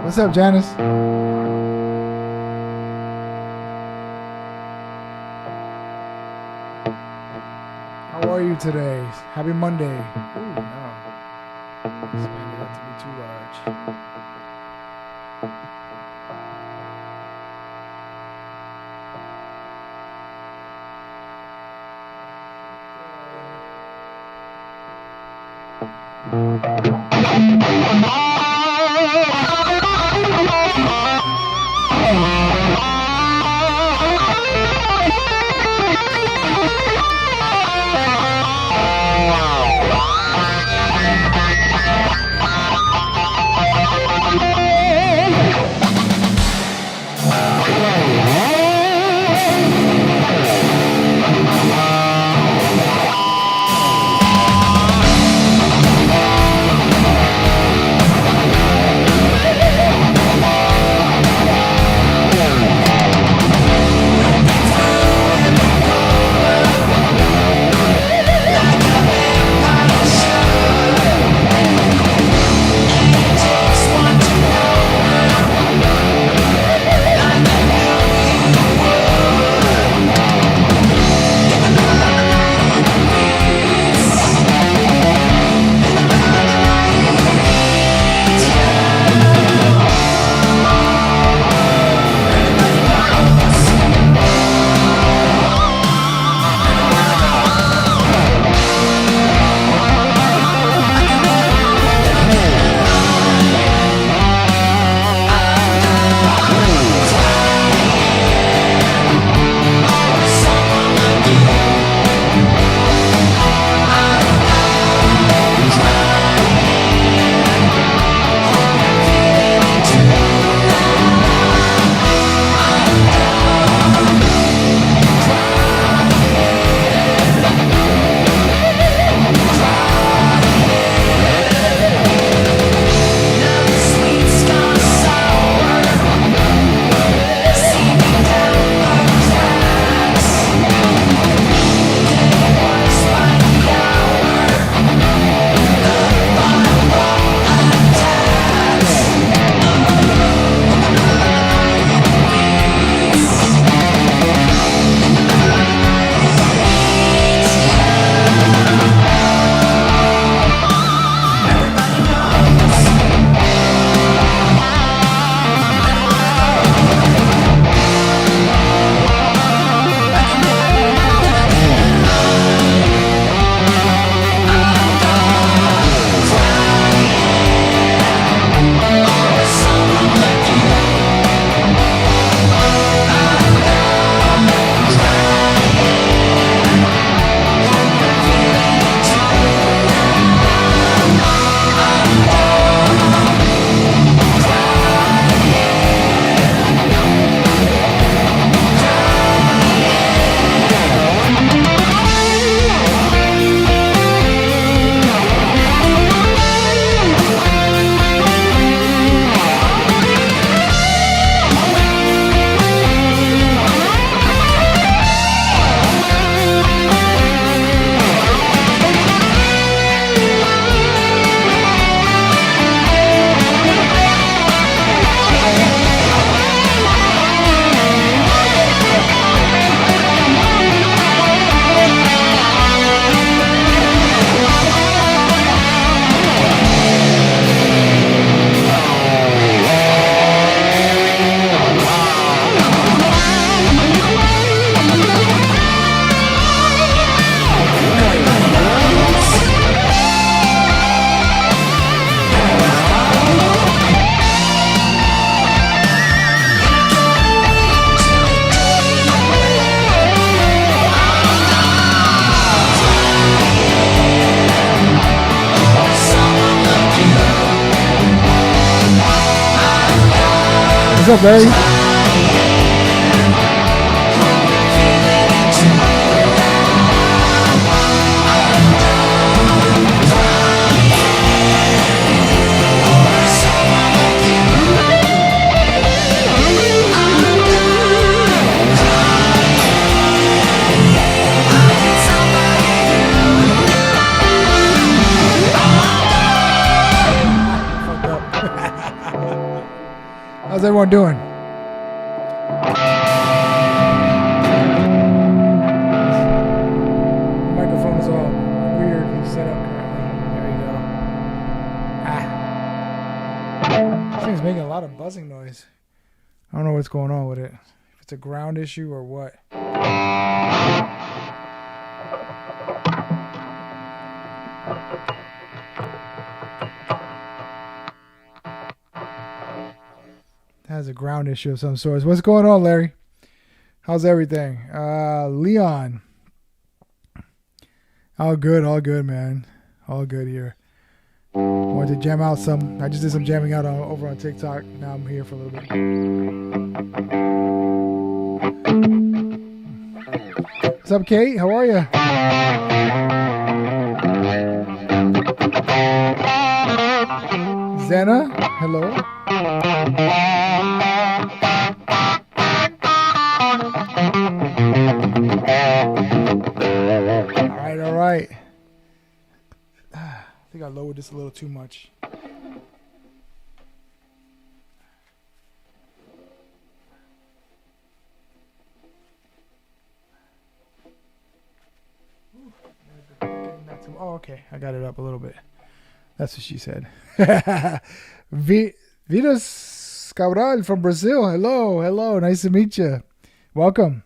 What's up, Janice? How are you today? Happy Monday. Ooh, no. Expanded out to be too large. What's up, Larry? How's everyone doing? The microphone is all weirdly set up currently. There you go. This thing's making a lot of buzzing noise. I don't know what's going on with it. If it's a ground issue or what. Has a ground issue of some sort. What's going on, Larry? How's everything? Leon. All good, man. All good here. Wanted to jam out some. I just did some jamming out over on TikTok. Now I'm here for a little bit. What's up, Kate? How are you? Zena, hello. All right. I think I lowered this a little too much. Oh, okay. I got it up a little bit. That's what she said. Vitas Cabral from Brazil. Hello. Nice to meet you. Welcome.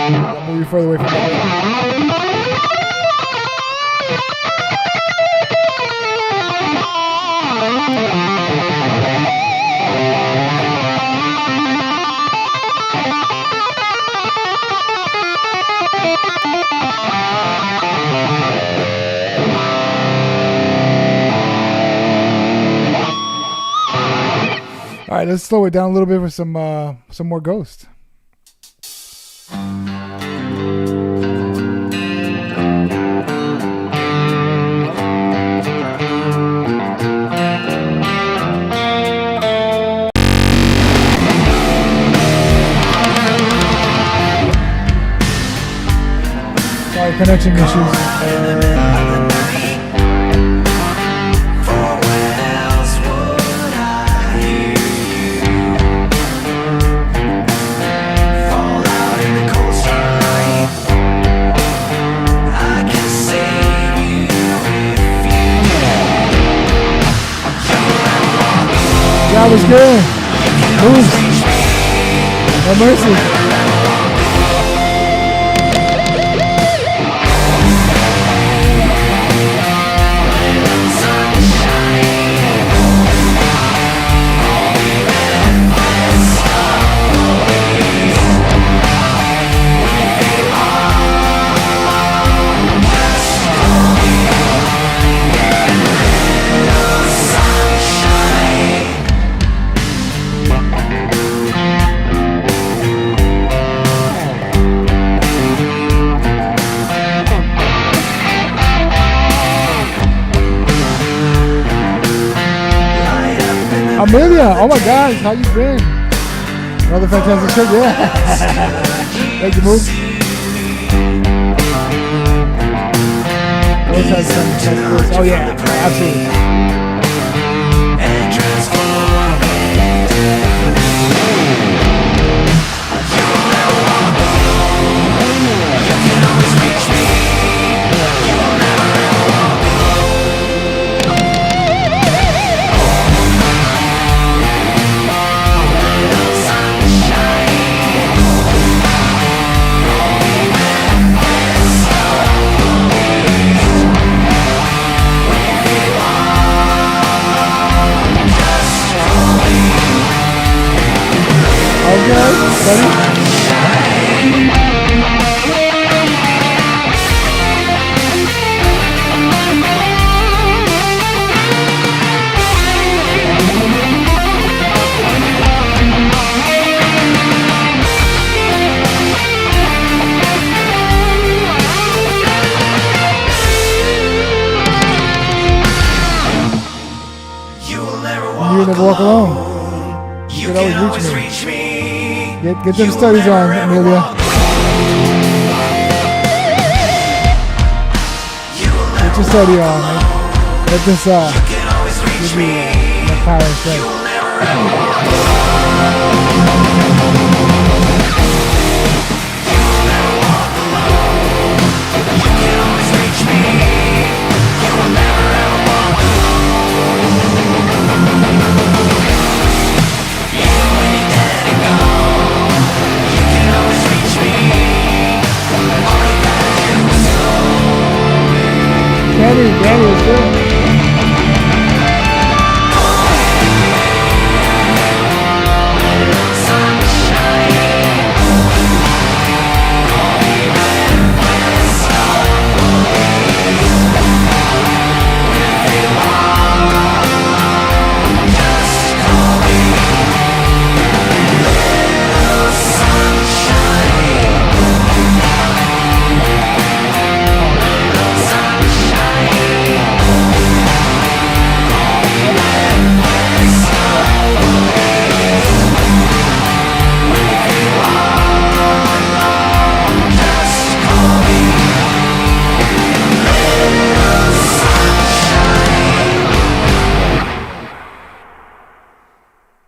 I'll move you further away from the All right, let's slow it down a little bit for some more Ghost. Sorry, connection issues. That was good. Moves. No mercy. Amelia, oh my gosh, how you been? Another fantastic shirt, yeah. Thank you, Move. Oh yeah, absolutely. walk alone. You can always reach me. Get them studies on, Amelia. Get your study on, man. Let this give you the power and strength. Danny was good.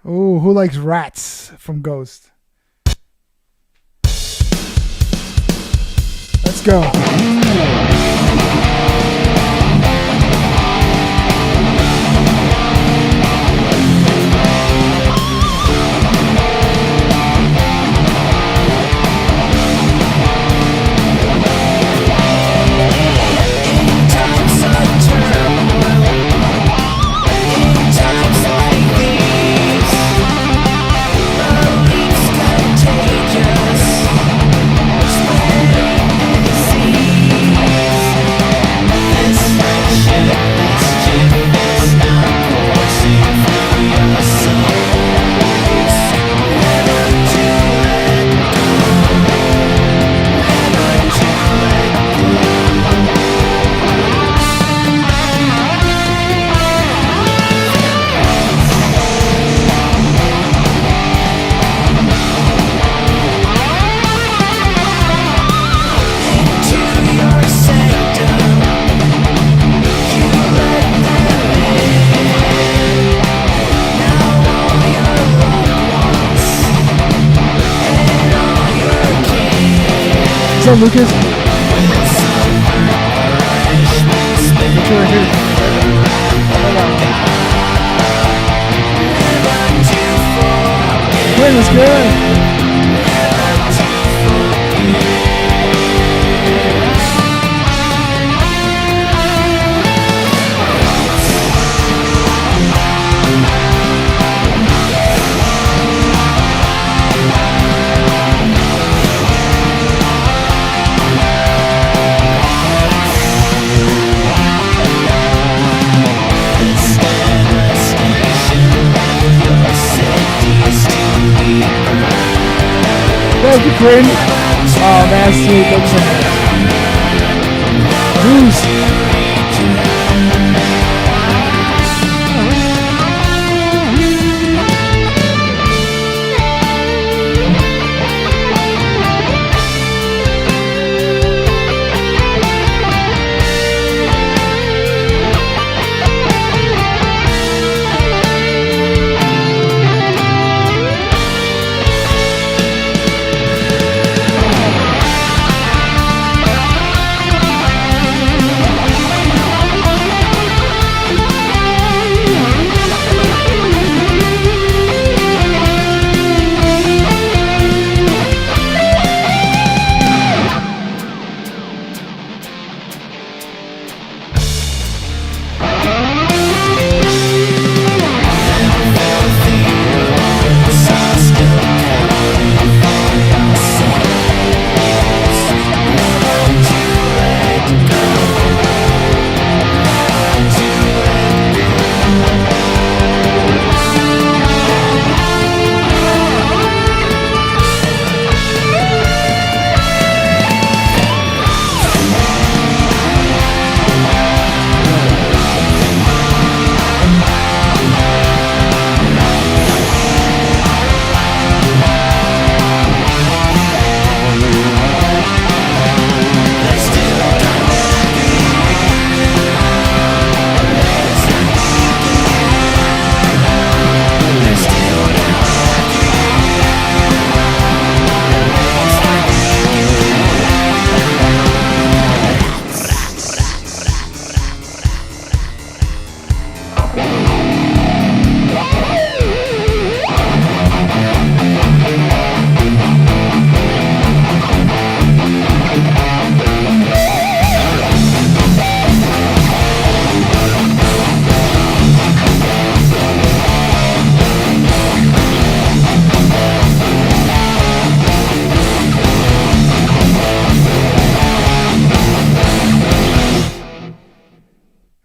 Ooh, who likes Rats from Ghost? Let's go. What's up, Lucas? Wait, it's good. Thank you, friend. Oh, man, sweet. Thanks so much. Juice.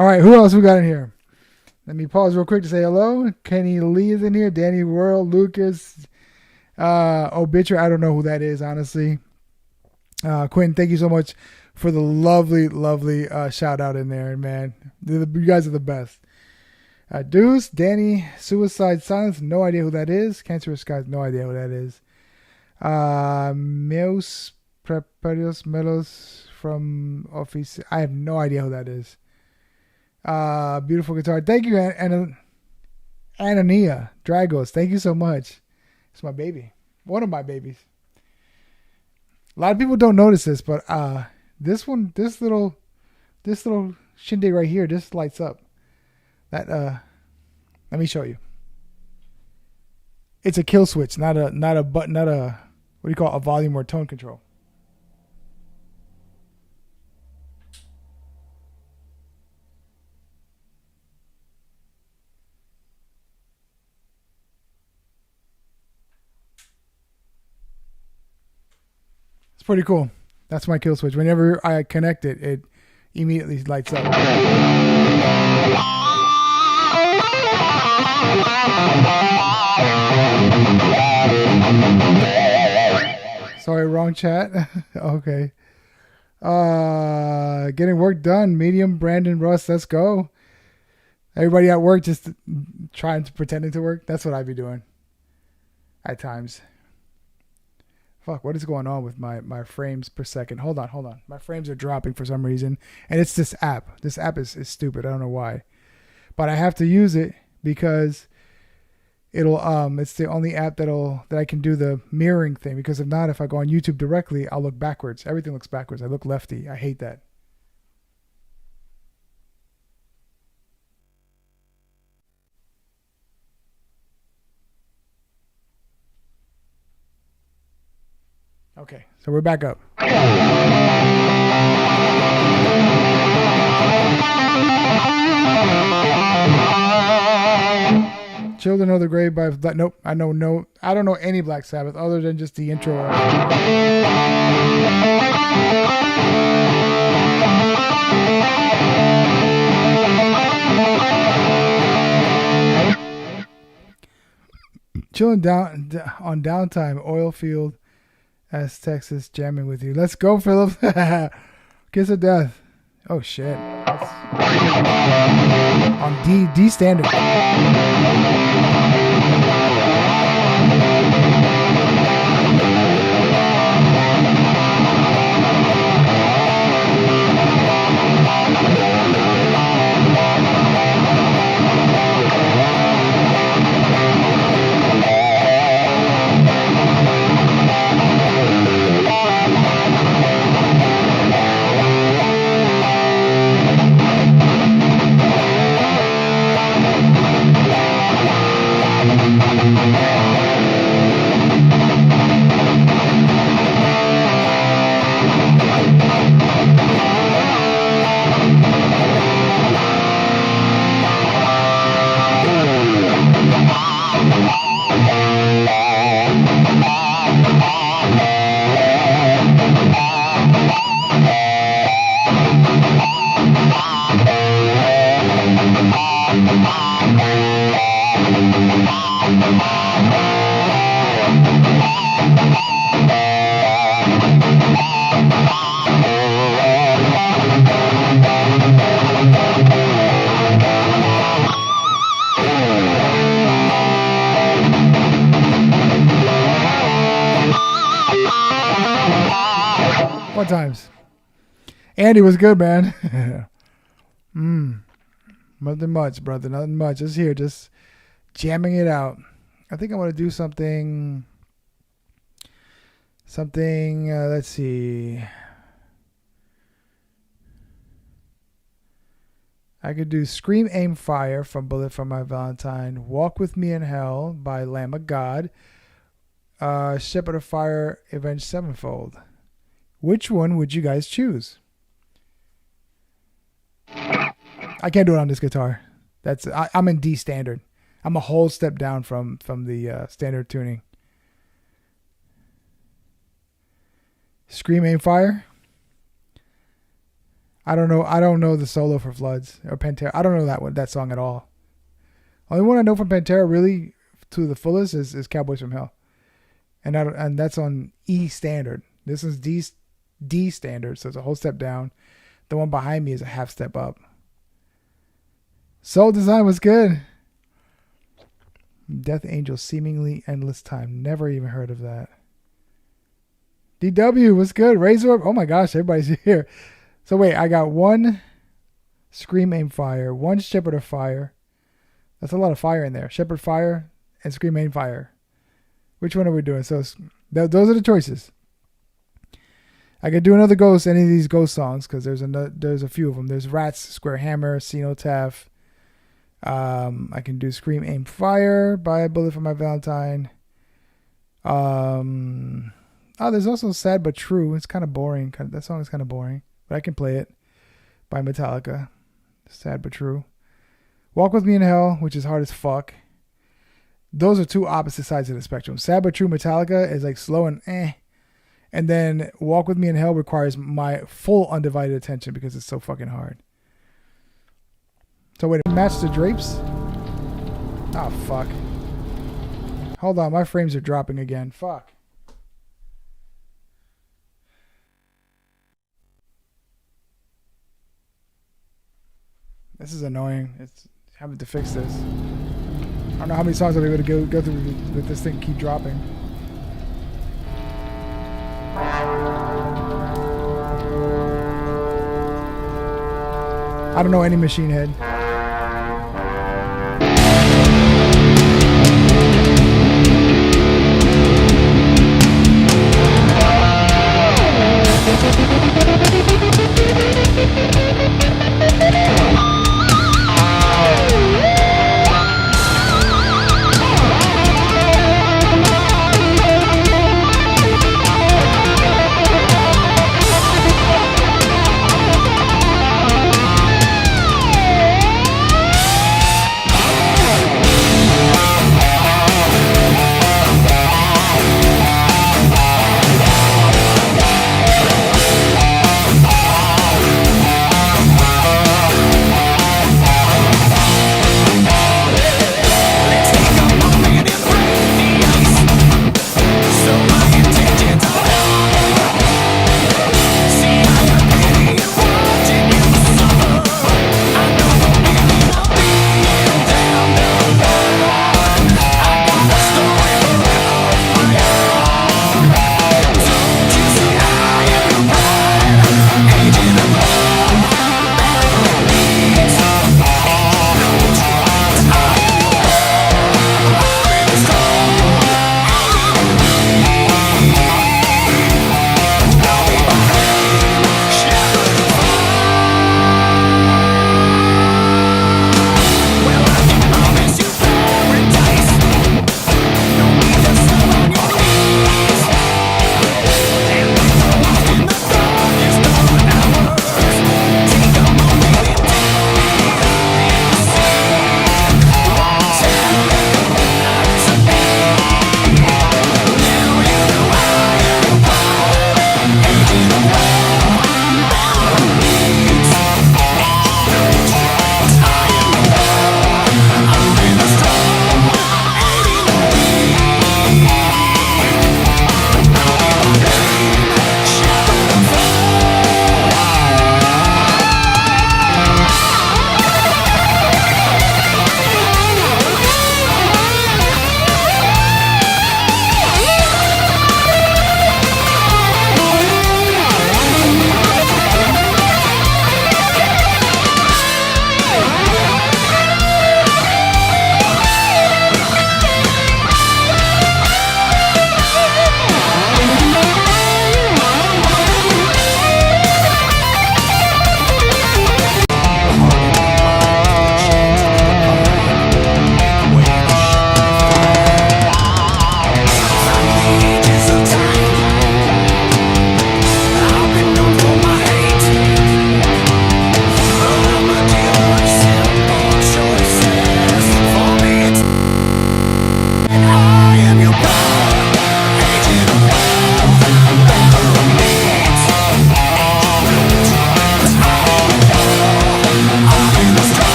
All right, who else we got in here? Let me pause real quick to say hello. Kenny Lee is in here. Danny World, Lucas, Obituary. I don't know who that is, honestly. Quentin, thank you so much for the lovely, lovely shout out in there, man. You guys are the best. Deuce, Danny, Suicide Silence, no idea who that is. Cancerous Skies, no idea who that is. Meus Preparios Melos from Office, I have no idea who that is. Beautiful guitar. Thank you, Anania Dragos. Thank you so much. It's my baby. One of my babies. A lot of people don't notice this, but this little shindig right here just lights up. That let me show you. It's a kill switch, not a button, not a what do you call it, a volume or tone control. It's pretty cool. That's my kill switch. Whenever I connect it, it immediately lights up. Sorry, wrong chat. Okay. Getting work done. Medium, Brandon, Russ, let's go. Everybody at work just pretending to work. That's what I'd be doing at times. Fuck, what is going on with my frames per second? Hold on. My frames are dropping for some reason. And it's this app. This app is stupid. I don't know why. But I have to use it because it's the only app that I can do the mirroring thing, because if not, if I go on YouTube directly, I'll look backwards. Everything looks backwards. I look lefty. I hate that. Okay, so we're back up. Children of the Grave by nope. I don't know any Black Sabbath other than just the intro. Chilling down on downtime, oil field as Texas, jamming with you. Let's go, Philip. Kiss of Death. Oh shit. That's on D standard. What times? Andy was good, man. Nothing much, brother. Nothing much. Just here, just jamming it out. I think I want to do something. Let's see. I could do Scream, Aim, Fire from Bullet for My Valentine. Walk With Me in Hell by Lamb of God. Shepherd of Fire, Avenged Sevenfold. Which one would you guys choose? I can't do it on this guitar. I'm in D standard. I'm a whole step down from the standard tuning. Scream, Aim, Fire. I don't know. I don't know the solo for Floods or Pantera. I don't know that song at all. Only one I know from Pantera really to the fullest is Cowboys from Hell, and that's on E standard. This is D standard, so it's a whole step down. The one behind me is a half step up. Soul Design was good. Death Angel, Seemingly Endless Time. Never even heard of that. DW was good. Razor. Oh my gosh, everybody's here. So wait, I got one Scream Aim Fire, one Shepherd of Fire. That's a lot of fire in there. Shepherd Fire and Scream Aim Fire. Which one are we doing? So those are the choices. I could do another Ghost, any of these Ghost songs, because there's a few of them. There's Rats, Square Hammer, Cenotaph. I can do Scream Aim Fire, Buy a Bullet for My Valentine. There's also Sad But True. It's kind of boring. That song is kind of boring, but I can play it, by Metallica. Sad But True. Walk With Me in Hell, which is hard as fuck. Those are two opposite sides of the spectrum. Sad But True Metallica is like slow and eh. And then Walk With Me in Hell requires my full undivided attention because it's so fucking hard. So wait, Match the Drapes? Oh, fuck. Hold on, my frames are dropping again. Fuck. This is annoying. It's having to fix this. I don't know how many songs I'll be able to go through with this thing keep dropping. I don't know any Machine Head.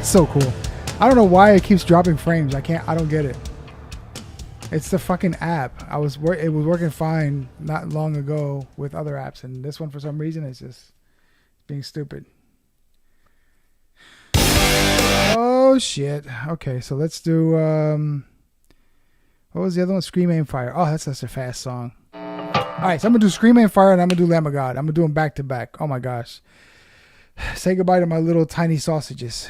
so cool. I don't know why it keeps dropping frames. I don't get it. It's the fucking app. It was working fine not long ago with other apps, and this one for some reason is just being stupid. Oh shit. Okay, so let's do what was the other one? Scream Aim Fire. Oh, that's a fast song. Alright, so I'm gonna do Scream Aim Fire and I'm gonna do Lamb of God. I'm gonna do them back to back. Oh my gosh. Say goodbye to my little tiny sausages.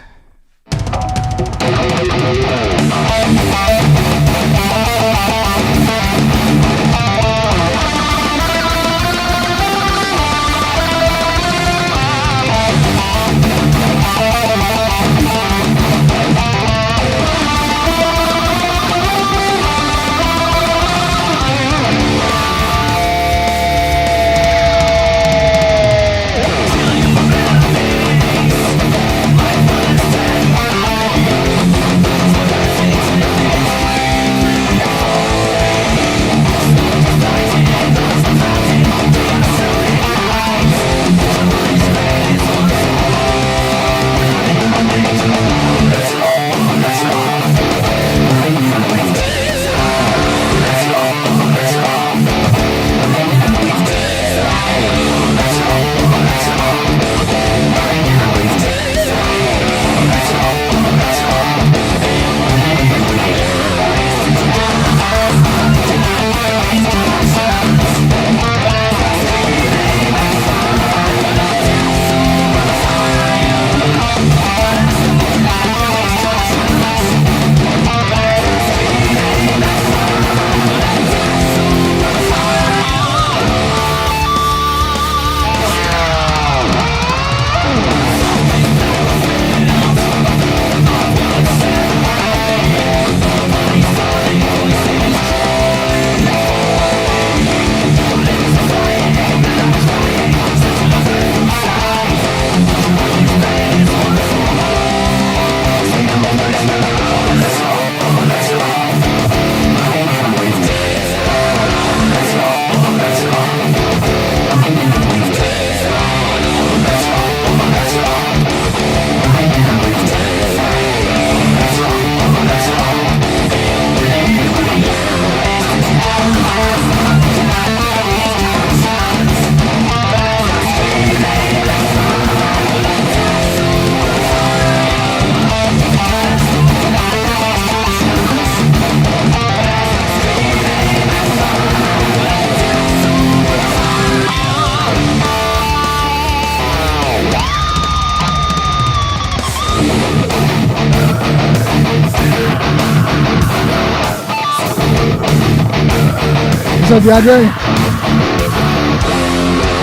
What's up, DeAndre?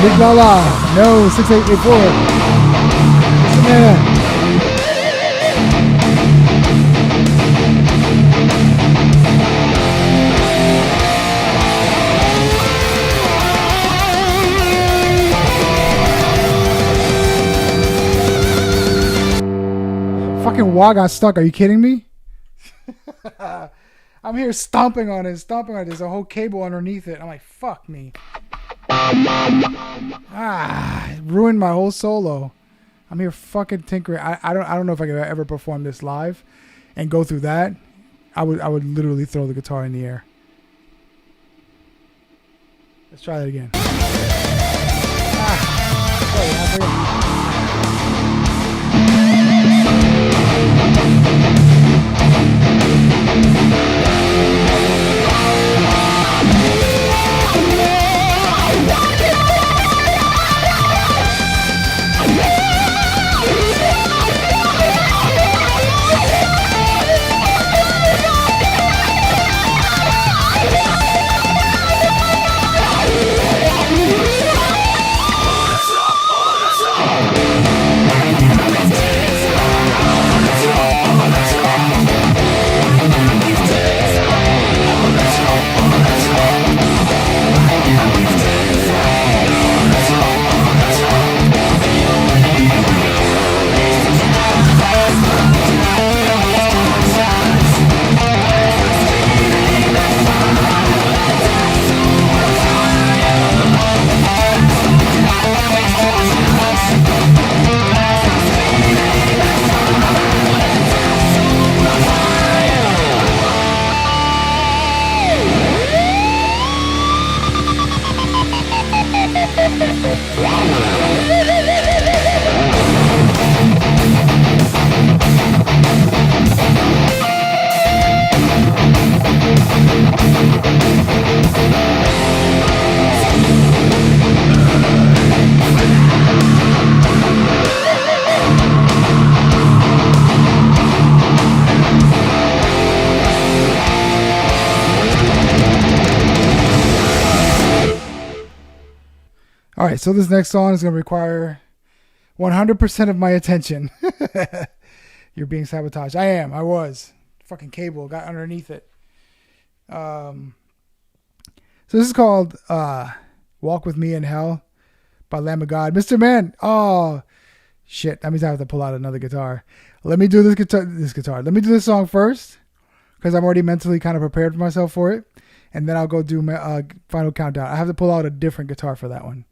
Big Lala. No, 6884. What's the man? Fucking wall got stuck. Are you kidding me? I'm here stomping on it. There's a whole cable underneath it. I'm like, fuck me. It ruined my whole solo. I'm here fucking tinkering. I don't know if I could ever perform this live and go through that. I would literally throw the guitar in the air. Let's try that again. All right, so this next song is going to require 100% of my attention. You're being sabotaged. I was. Fucking cable got underneath it. So this is called Walk With Me in Hell by Lamb of God. Mr. Man. Oh, shit. That means I have to pull out another guitar. Let me do this guitar. Let me do this song first because I'm already mentally kind of prepared for myself for it. And then I'll go do my final countdown. I have to pull out a different guitar for that one.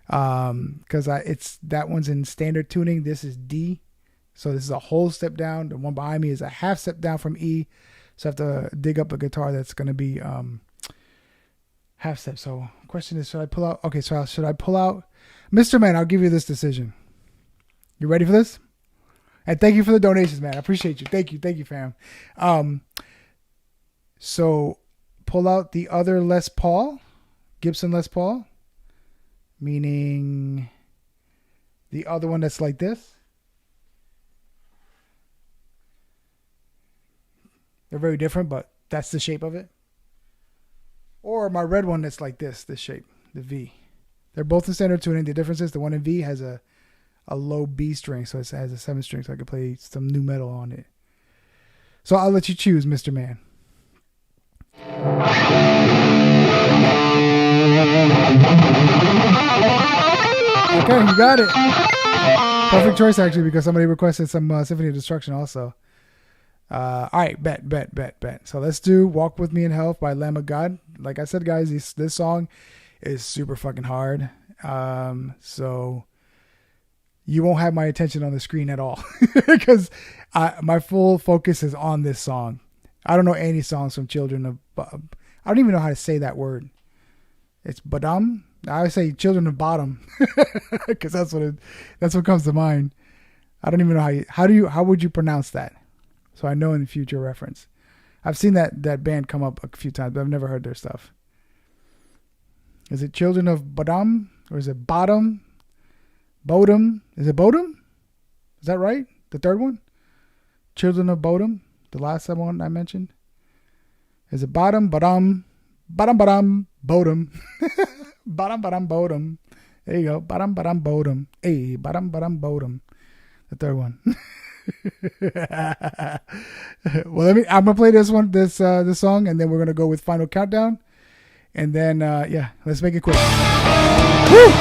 Because that one's in standard tuning. This is D. So this is a whole step down. The one behind me is a half step down from E. So I have to dig up a guitar that's going to be half step. So question is, should I pull out? Okay, so should I pull out? Mr. Man, I'll give you this decision. You ready for this? And thank you for the donations, man. I appreciate you. Thank you, fam. So pull out the other Les Paul, Gibson Les Paul, meaning the other one that's like this. They're very different, but that's the shape of it. Or my red one that's like this shape, the V. They're both in standard tuning. The difference is the one in V has a low B string, so it has a 7 string, so I could play some new metal on it. So I'll let you choose, Mr. Man. Okay, you got it. Perfect choice, actually, because somebody requested some Symphony of Destruction also. All right, bet. So let's do Walk With Me in Hell by Lamb of God. Like I said, guys, this song is super fucking hard. So you won't have my attention on the screen at all because my full focus is on this song. I don't know any songs from Children of... I don't even know how to say that word. It's Badam. I always say Children of Bottom because that's what comes to mind. I don't even know how would you pronounce that? So I know in the future reference. I've seen that band come up a few times, but I've never heard their stuff. Is it Children of Badam or is it Bottom? Bodum? Is it Bodum? Is that right? The third one? Children of Bodum? The last one I mentioned? Is it Bottom, Badam, Bodum? Bottom, Bodum. There you go. Bottom, Bodum. Hey, Bottom, Bodum. The third one. Well, I'm gonna play this song, and then we're gonna go with final countdown, and then let's make it quick. Woo!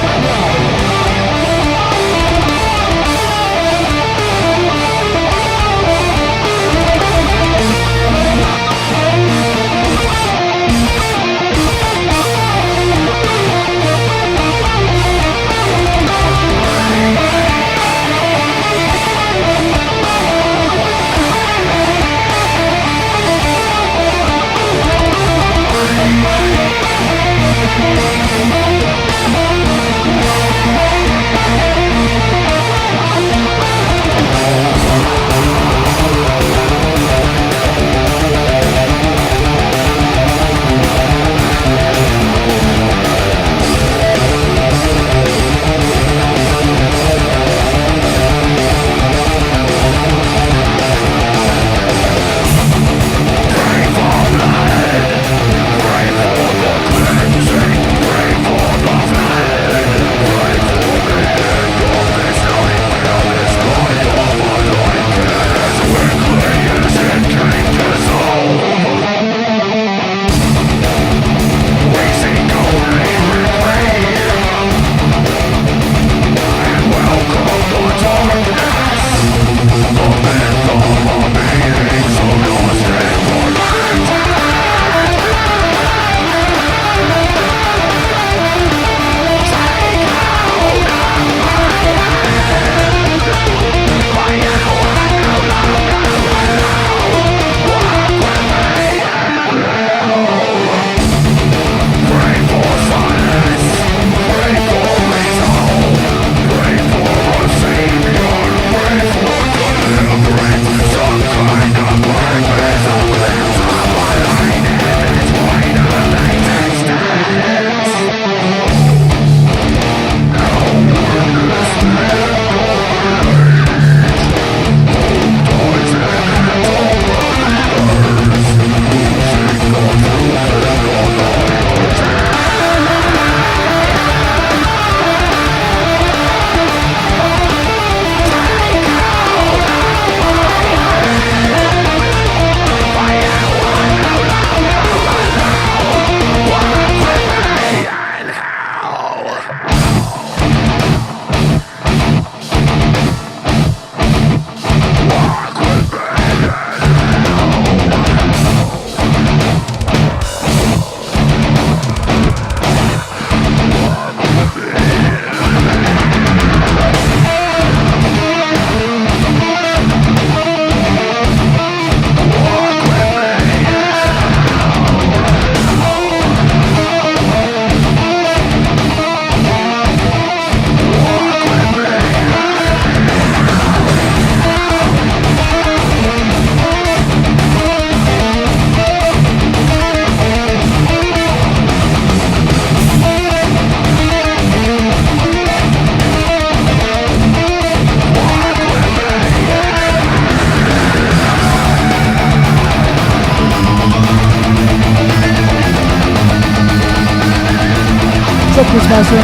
Mixmaster.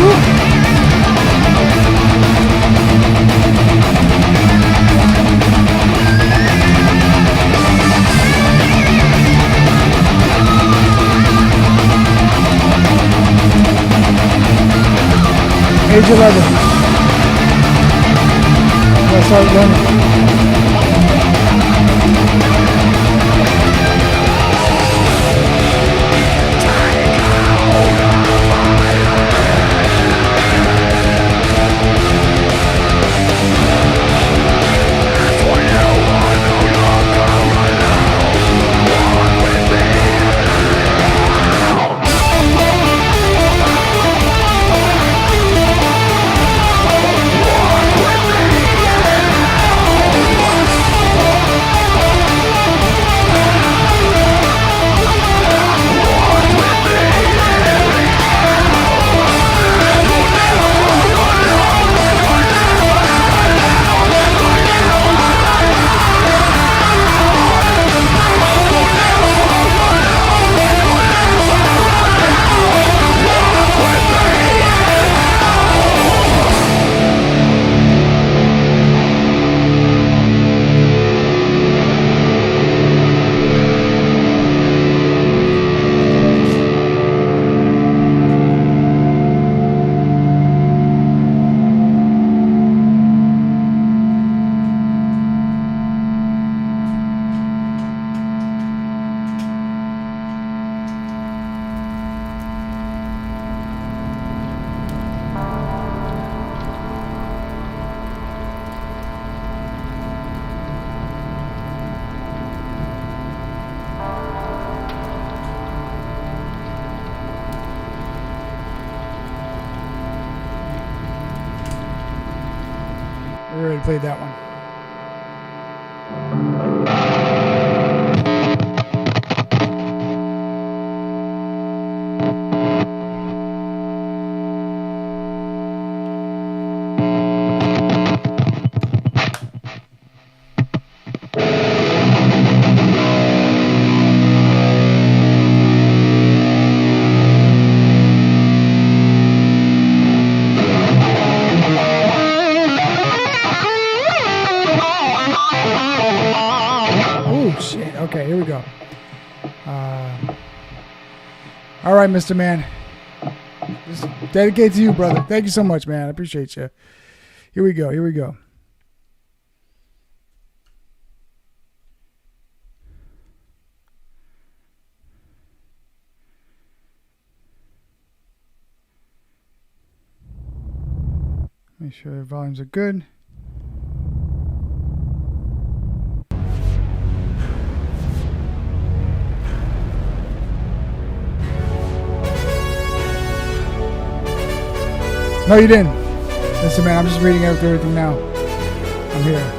Woo. Age 11. Let's start running. We already played that one. Shit. Okay, here we go. All right, Mr. Man. Just dedicate to you, brother. Thank you so much, man. I appreciate you. Here we go. Here we go. Make sure the volumes are good. No, you didn't. Listen, man, I'm just reading out everything now. I'm here.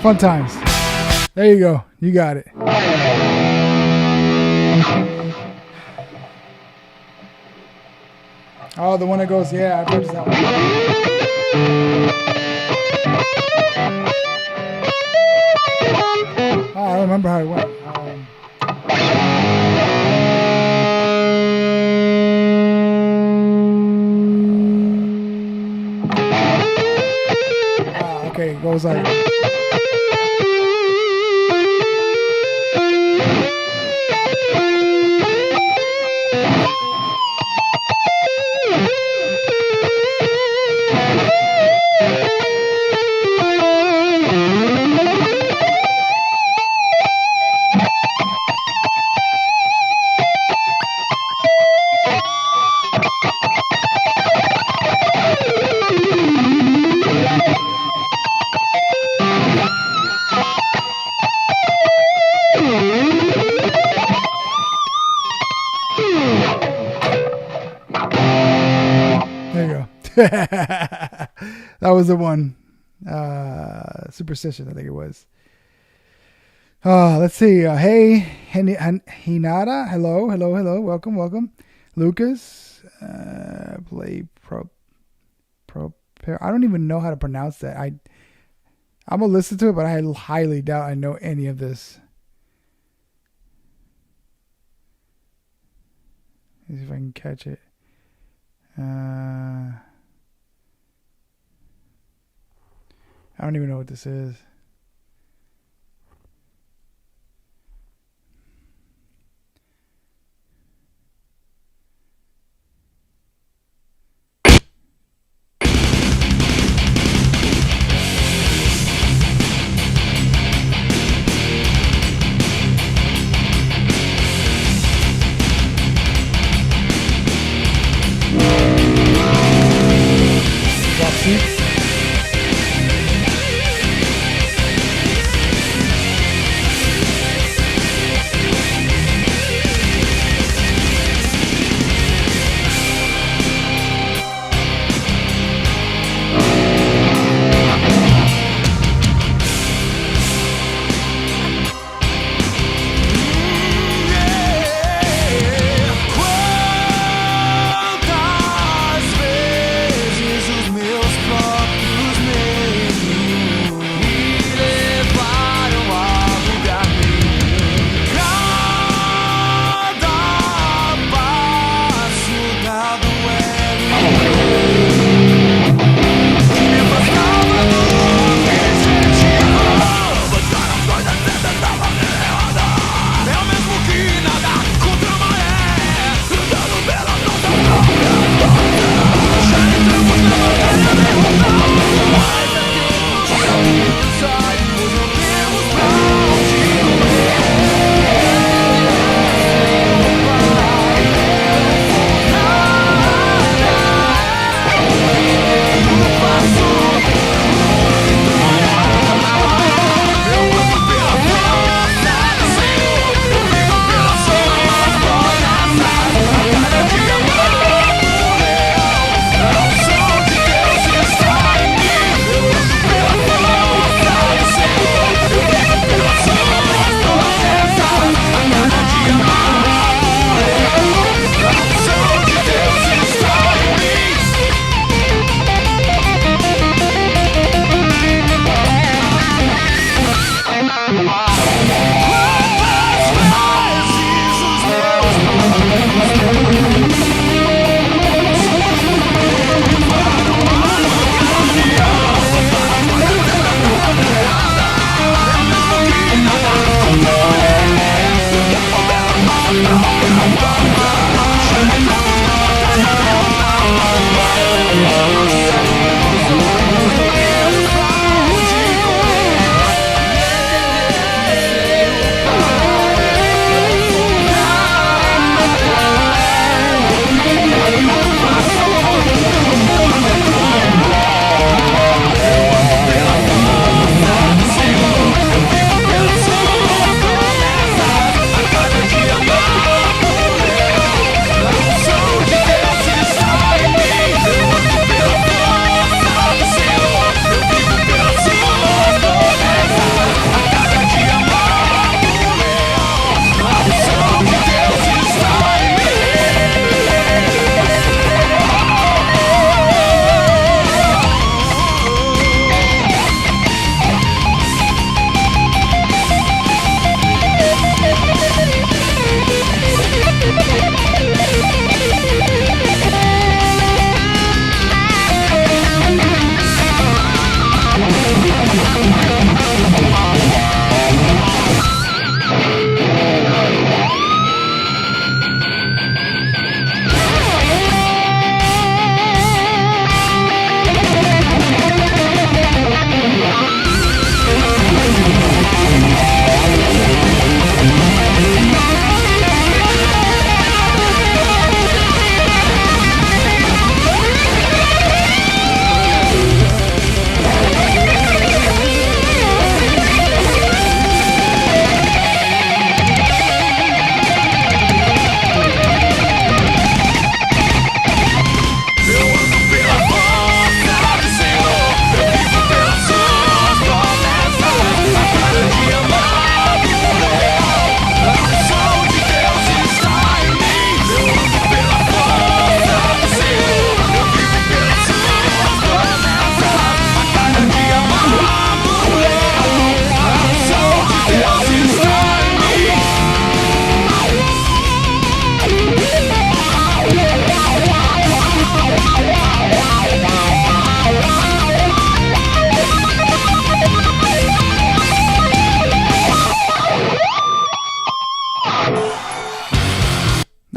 Fun times. There you go. You got it. Oh, the one that goes, yeah, I purchased that one. Oh, I don't remember how it went. Okay, it goes like... That was the one. Superstition, I think it was. Let's see. Hey, Hinata. Hello. Welcome. Lucas. Play pro. I don't even know how to pronounce that. I'm gonna listen to it, but I highly doubt I know any of this. Let's see if I can catch it. I don't even know what this is.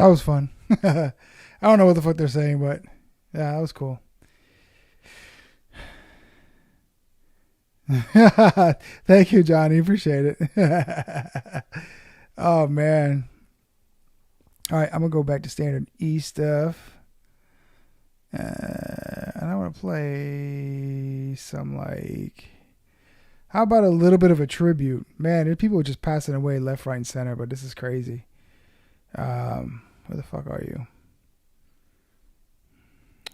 That was fun. I don't know what the fuck they're saying, but yeah, that was cool. Thank you, Johnny. Appreciate it. Oh, man. All right, I'm going to go back to standard E stuff. And I want to play some like... How about a little bit of a tribute? Man, there people just passing away left, right, and center, but this is crazy. Where the fuck are you?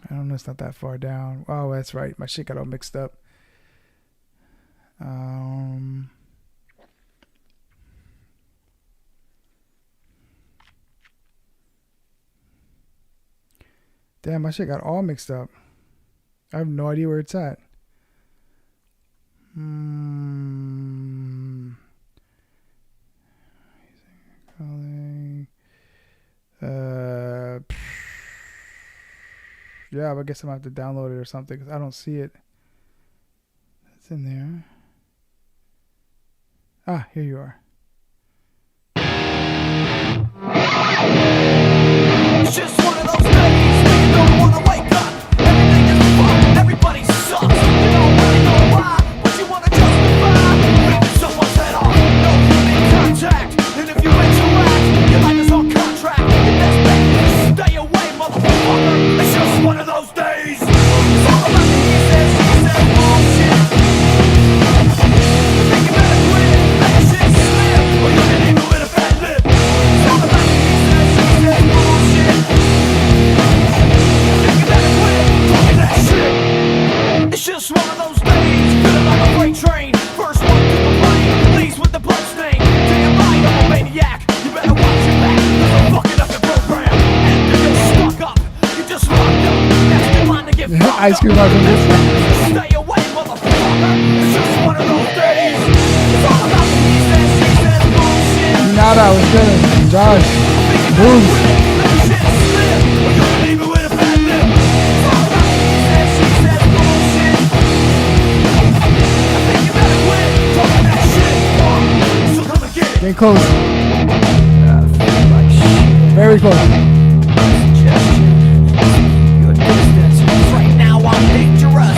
I don't know, it's not that far down. Oh, that's right. My shit got all mixed up. Damn, my shit got all mixed up. I have no idea where it's at. Yeah, I guess I'm going to have to download it or something because I don't see it. It's in there. Ah, here you are. It's just one of those days when you don't want to wake up. Everything is fucked, everybody sucks. You don't really know why, but you want to justify ripping someone's head off. No human contact, and if you interact, your life is on contract. Your best bet is to stay away, motherfucker. It's just one of those days. It's all about the he says bullshit. You think you better quit it, let your shit slip, or you're gonna leave it with a fat lip. It's all about the he says bullshit. You think you better quit it, talking that shit. It's just one of those days, feeling like a freight train. First one to the plane, leaves with the blood stain. To your mind, I'm a maniac. You better watch your back, cause I'm fucking up your program. And you're just stuck up, you just locked up. Next in line to get fucked Ice cream out from this one. Stay away, motherfucker. It's just one of those days. It's all about the he says bullshit. Nada, what's good? Josh. Boom. Getting close. Very close. Right now I'm dangerous.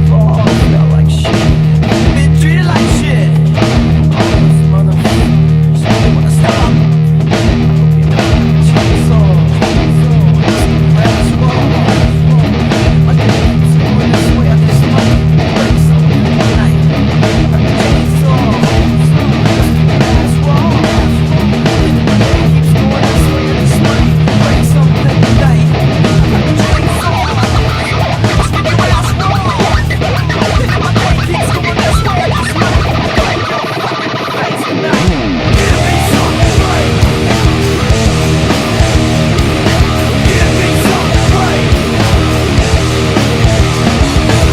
Oh, I feel like shit. Been treated like shit. All those motherfuckers, they wanna stop. I hope you know the chainsaw. That's wrong. My day keeps going this way. I just might break something tonight. Like a chainsaw. That's wrong. My day keeps going this way. I just might break something tonight. Like a chainsaw. Just give your ass wrong. My day keeps going this way. I just might break your fucking face tonight. Give me something right. Give me something right.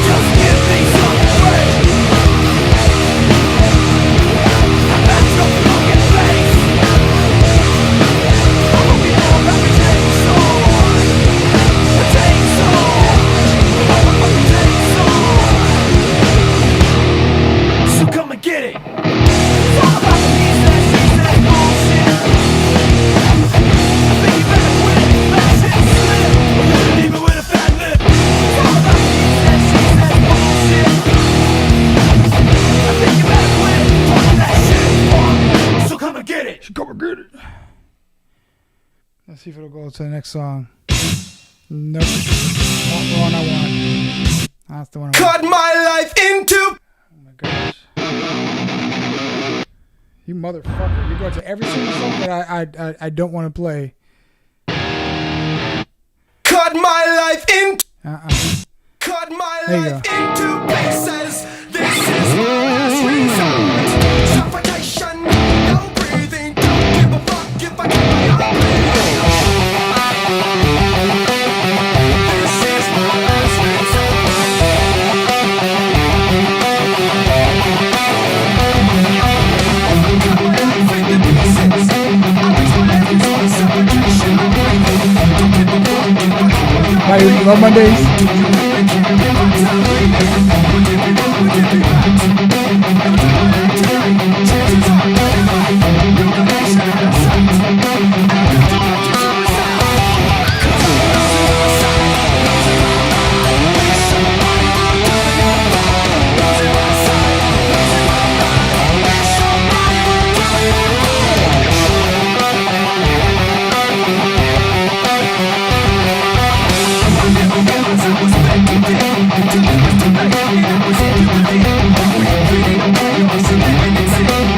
Just give me something right. That's your fucking face. I hope you know about the chainsaw. The chainsaw. The chainsaw. So come and get it. It's all about the he says bullshit. I think you better quit it, let shit slip, or you're gonna leave it with a fat lip. It's all about the he says bullshit. I think you better quit it, talking that shit. So come and get it. Come and get it. Let's see if it'll go to the next song. Nope. Not the one I want. That's the one I want. Cut my life into. Oh my gosh. You motherfucker. You go to every single song that I don't want to play. Cut my life into. Cut my There you life into pieces. This is my last resort. Suffocation, no breathing. Don't give a fuck if I get my own breathing. This is my last resort. Cut my life into pieces. I reach my end resort. Suffocation, no breathing. Don't give a fuck if I get my own How you love Mondays? Chances are, you're the nation of the sight.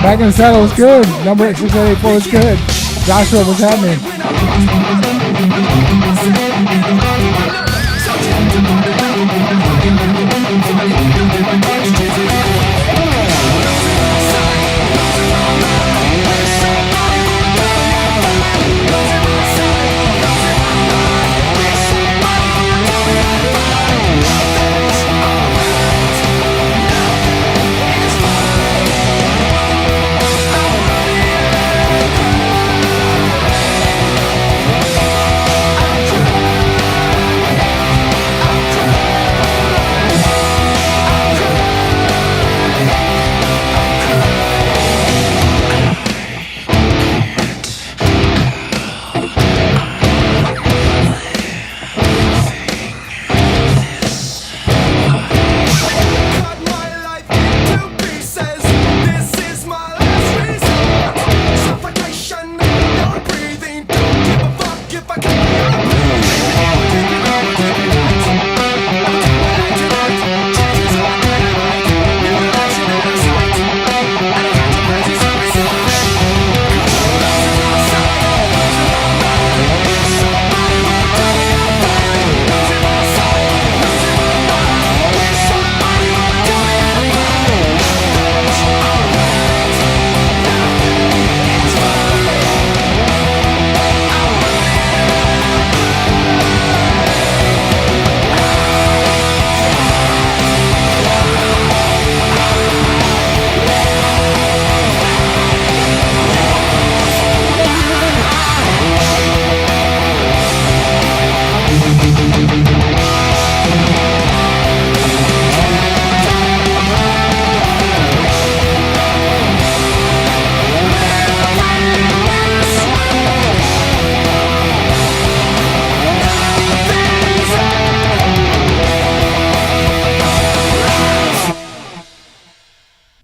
Back in the saddle was good. Number 684 was good. Joshua, what's happening?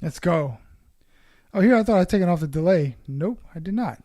Let's go. Oh, here I thought I'd taken off the delay. Nope, I did not.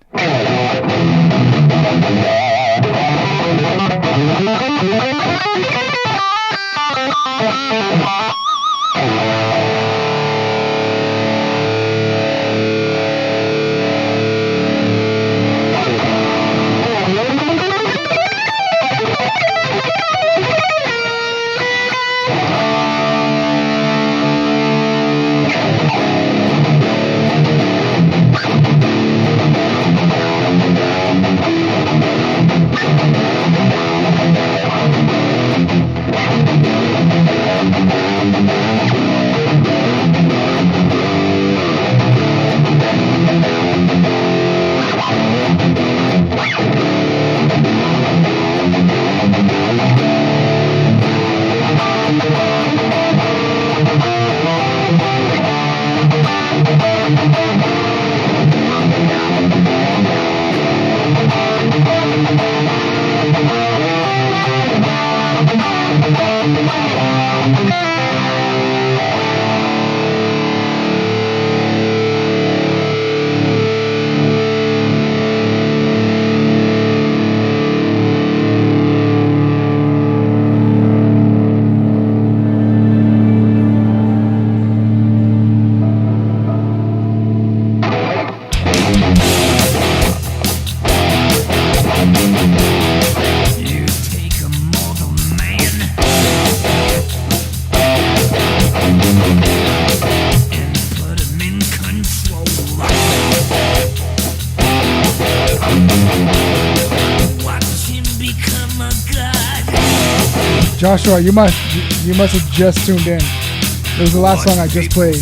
Joshua, you must have just tuned in. It was the last song I just played.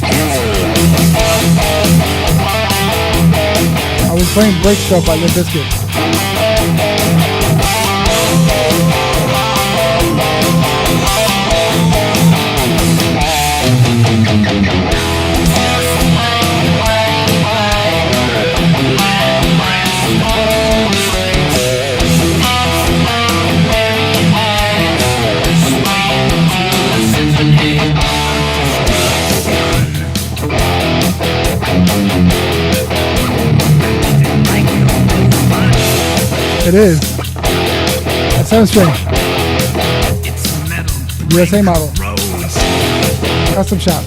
I was playing Break Stuff by Limp Bizkit. It is. That sounds strange. USA model. Custom shop.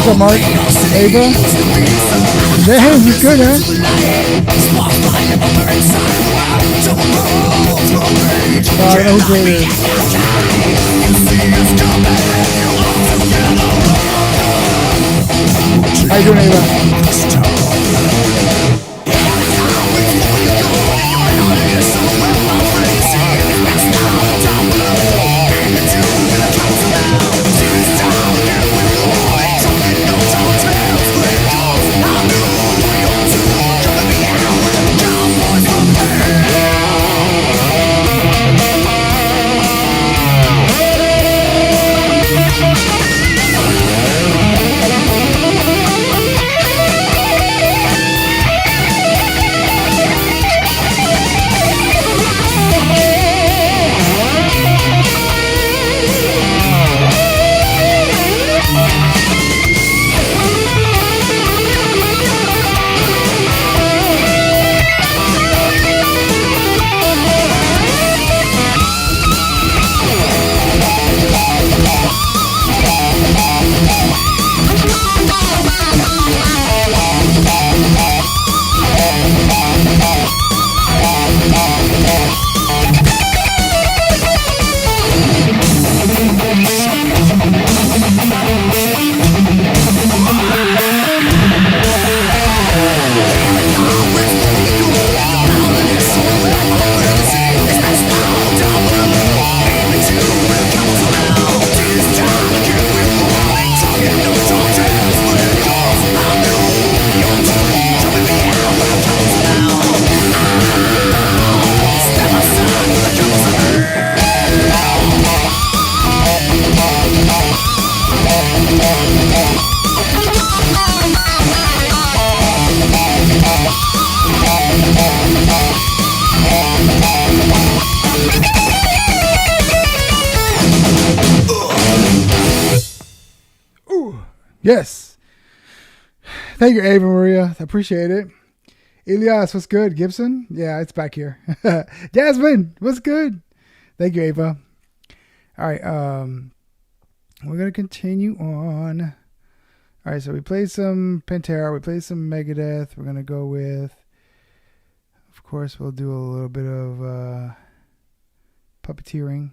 What's up, Mark? Ava? Damn, you good, man? I don't know who Jay is. How you doing, Ava? Yes. Thank you, Ava Maria. I appreciate it. Elias, what's good? Gibson? Yeah, it's back here. Jasmine, what's good? Thank you, Ava. All right, we're going to continue on. All right, so we played some Pantera. We played some Megadeth. We're going to go with, of course, we'll do a little bit of puppeteering.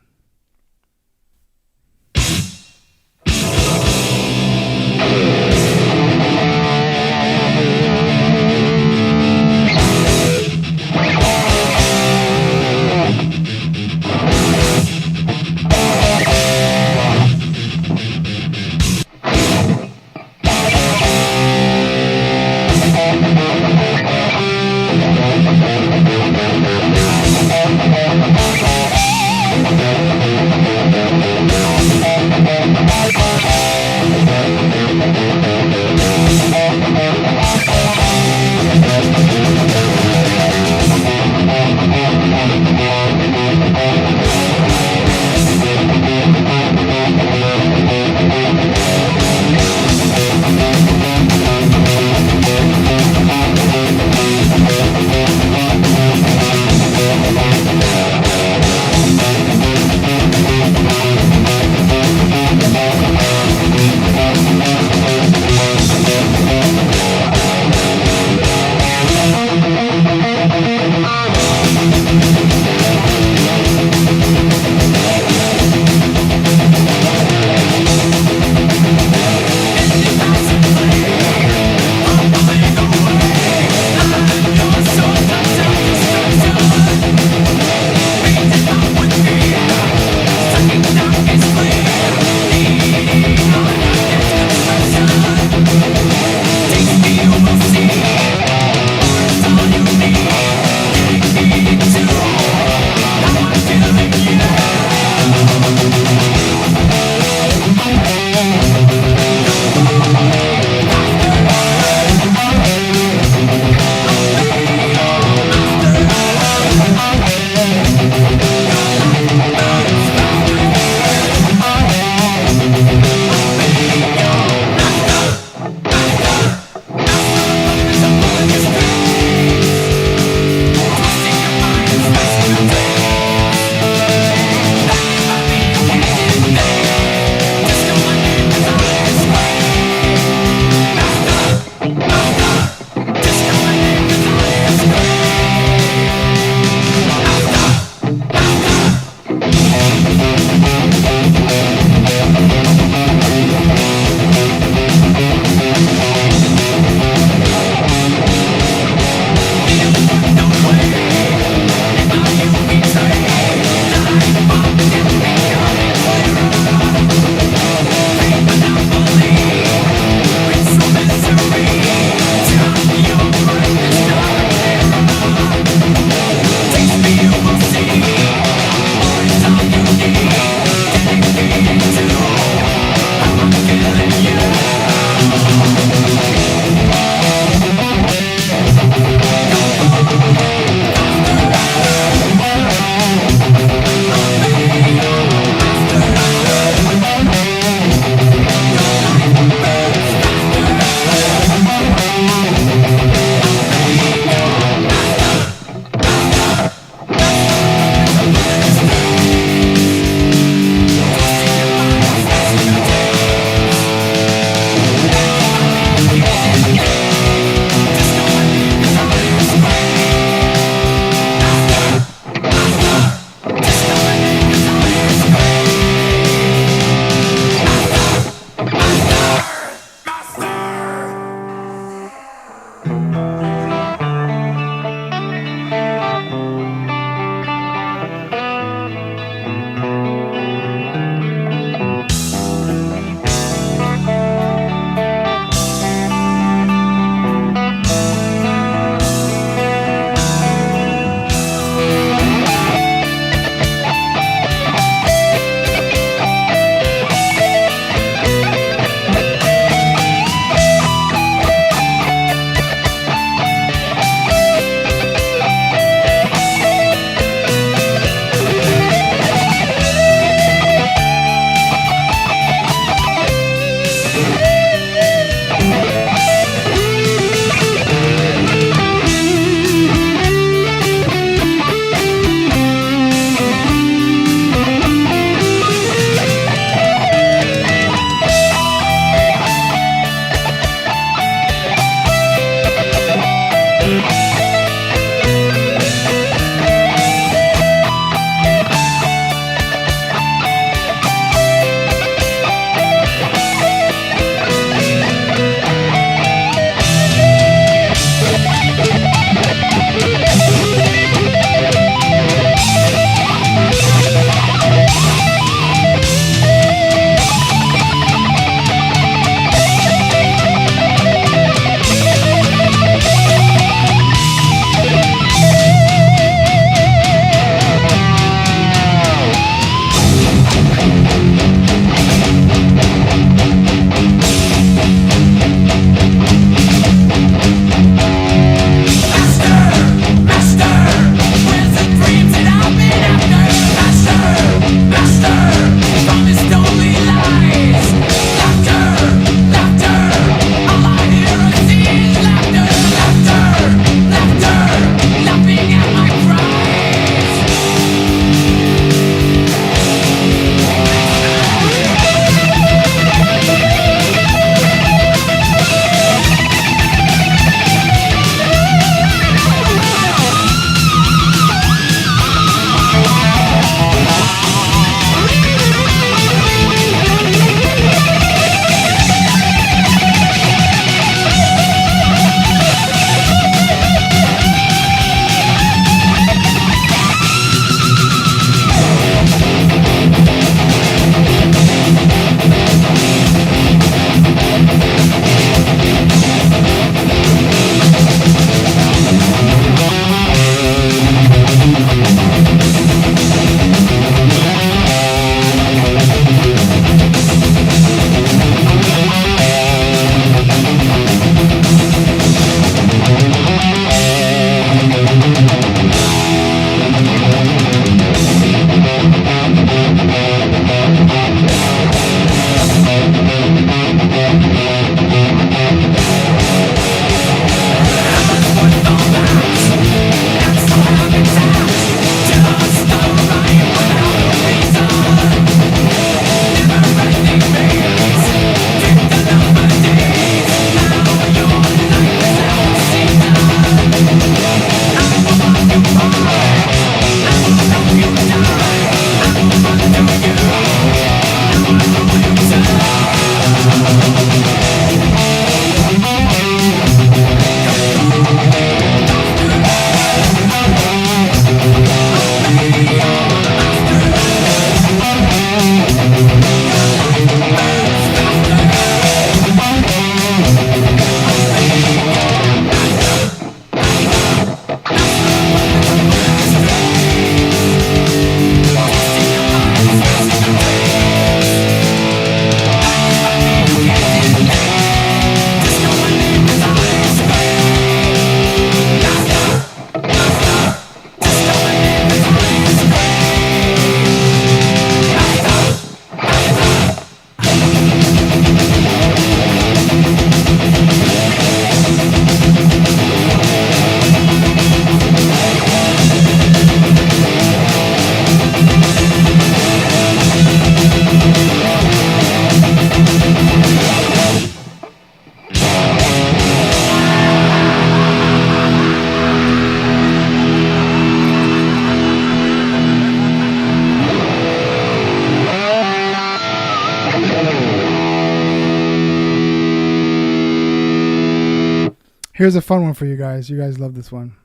Here's a fun one for you guys. You guys love this one.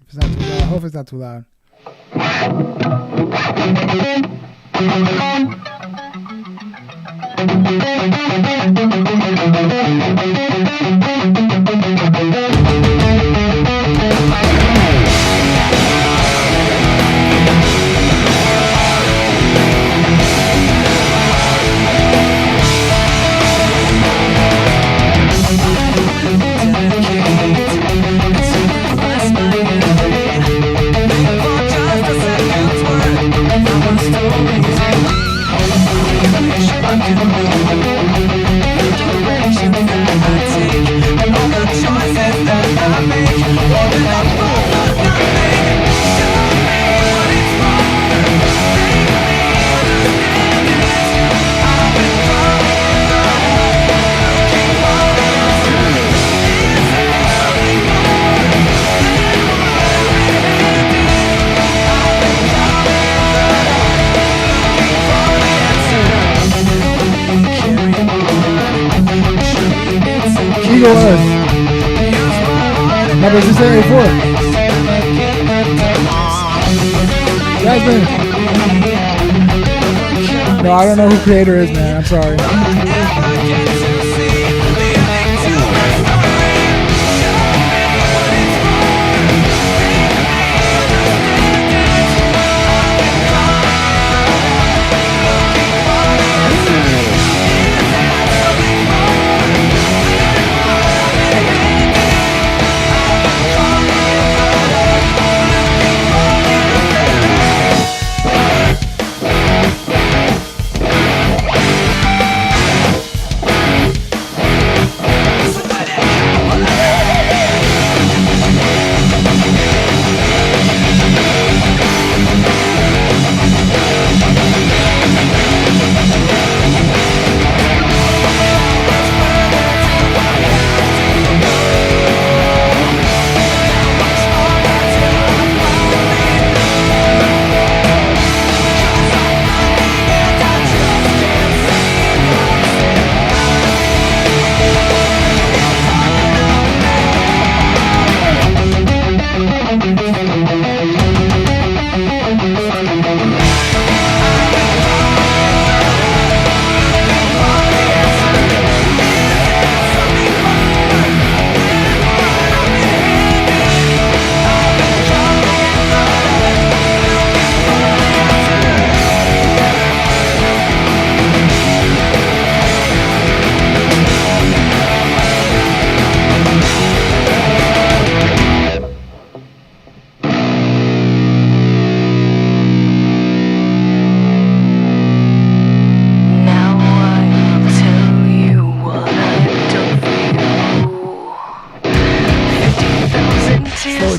If it's not too loud, I hope it's not too loud. Eagle Earth. Number 684. Jasmine. No, I don't know who creator is, man. I'm sorry.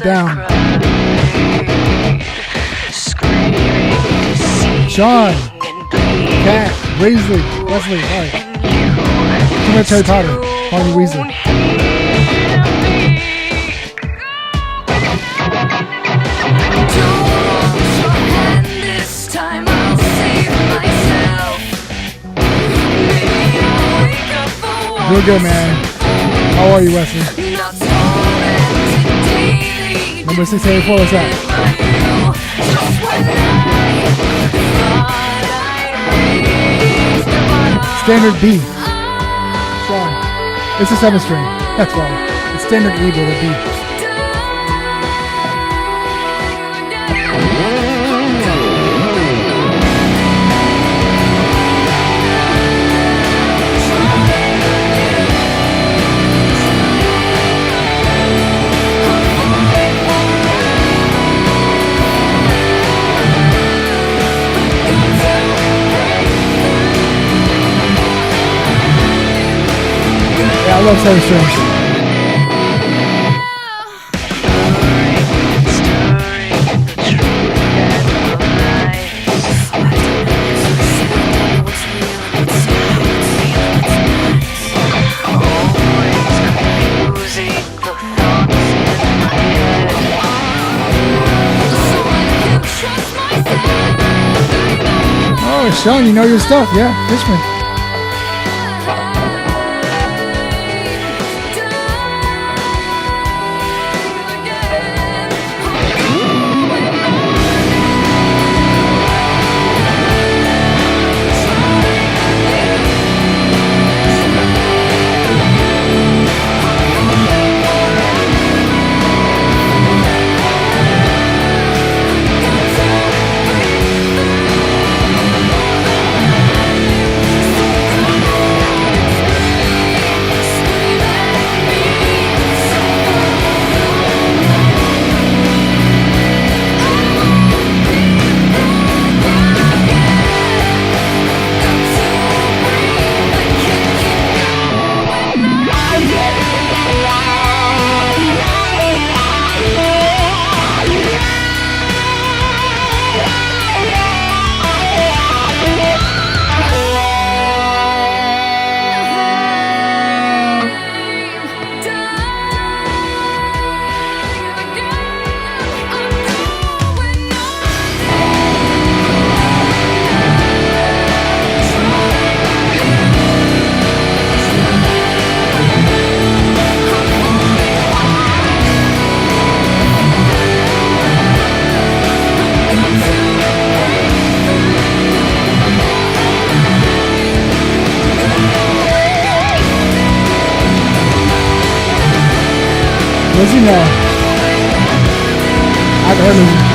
Down. Sean, Cat, Weasley, Wesley, alright. Too much Harry Potter, Harvey Weasley. Doing good, man. How are you, Wesley? Number 684, what's that? Standard B. Sean. It's a 7-string. That's why. It's standard E, but a B. I love 7 strings. Oh, Sean, you know your stuff. Yeah, Fishman. Does he know? I've heard him.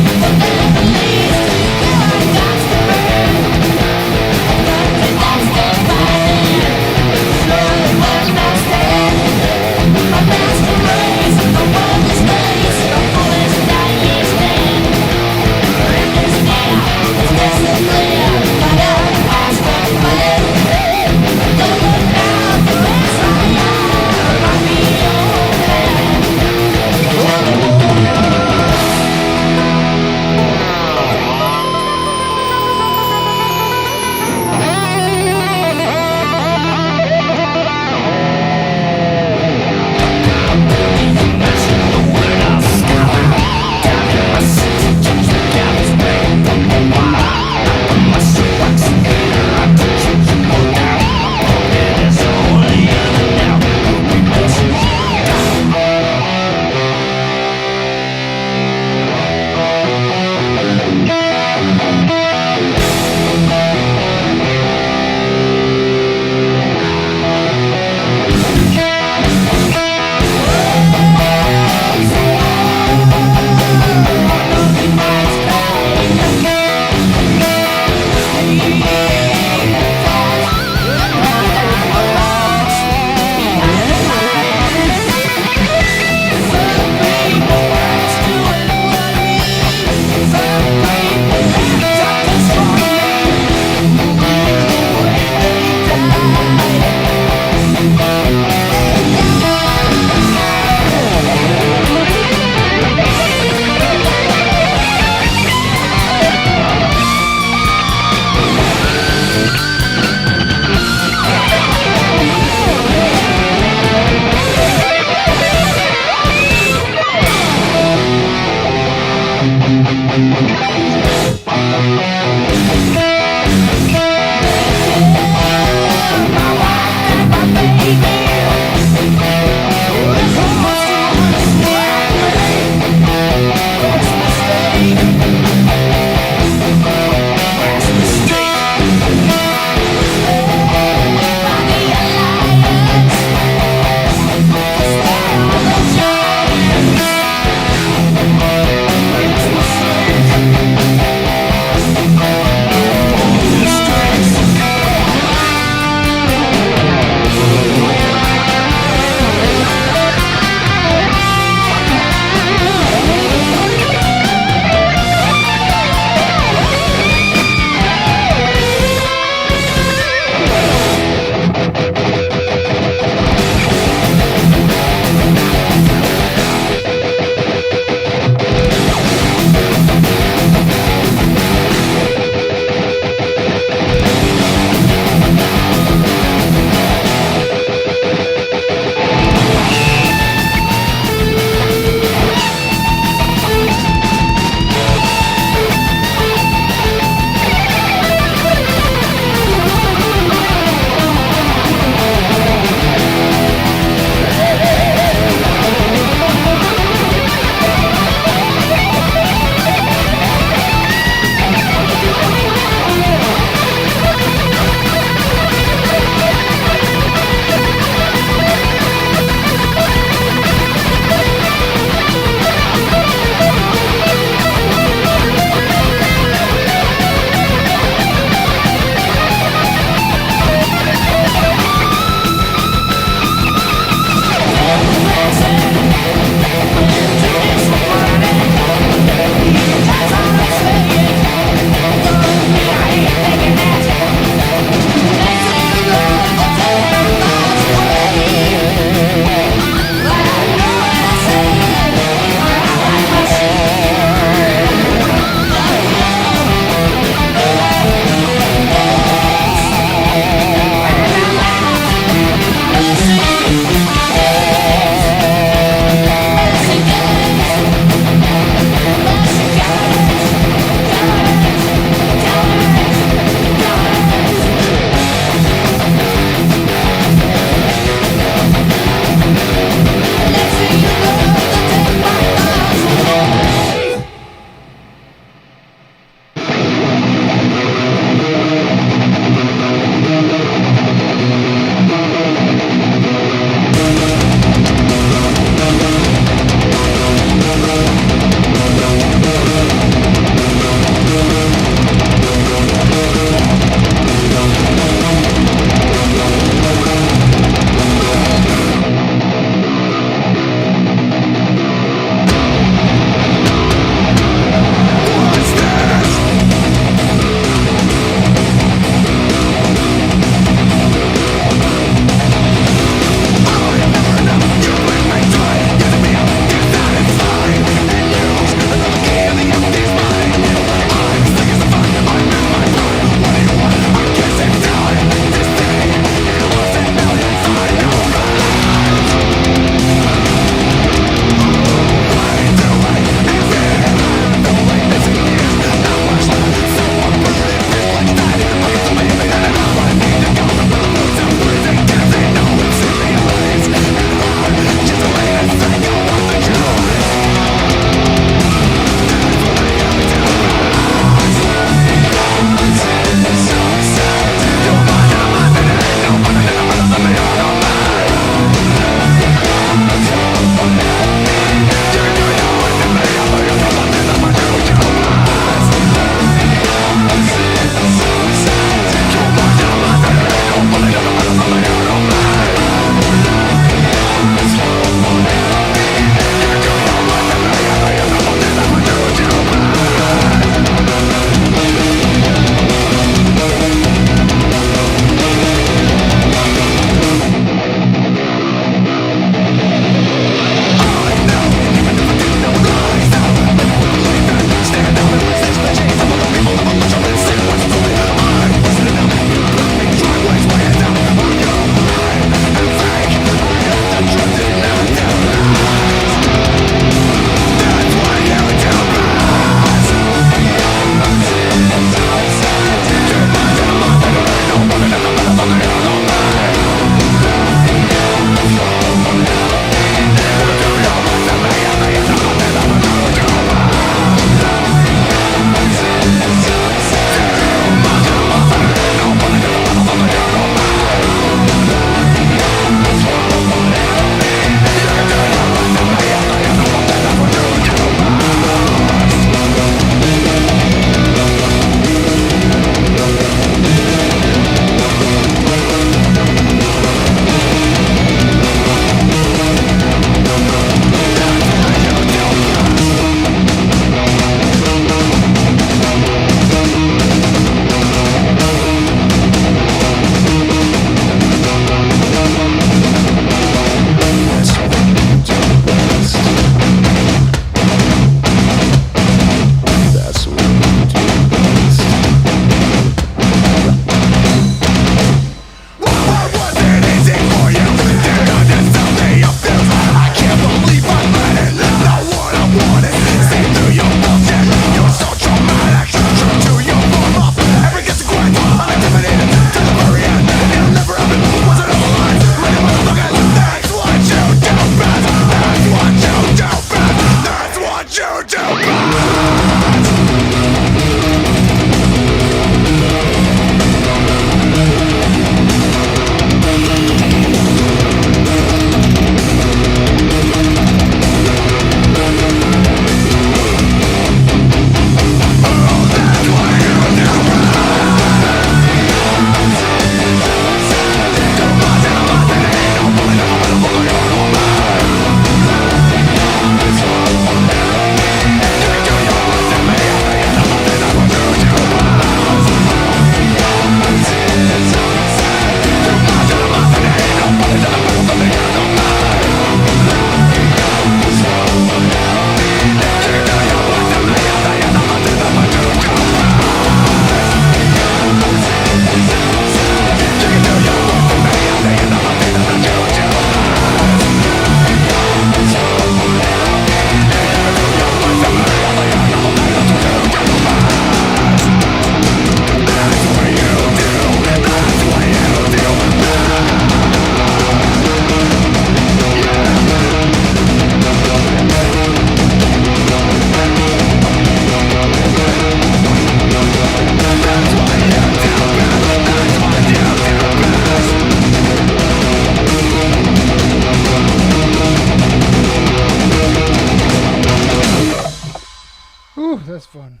Ooh, that's fun.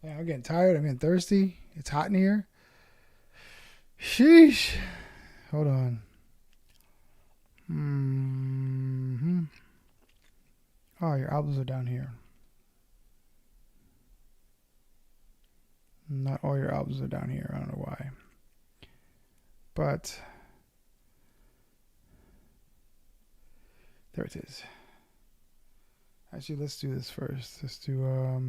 Yeah, I'm getting tired. I'm getting thirsty. It's hot in here. Sheesh. Hold on. Oh, your albums are down here. Not all your albums are down here. I don't know why. But there it is. Actually, let's do this first. Let's do oh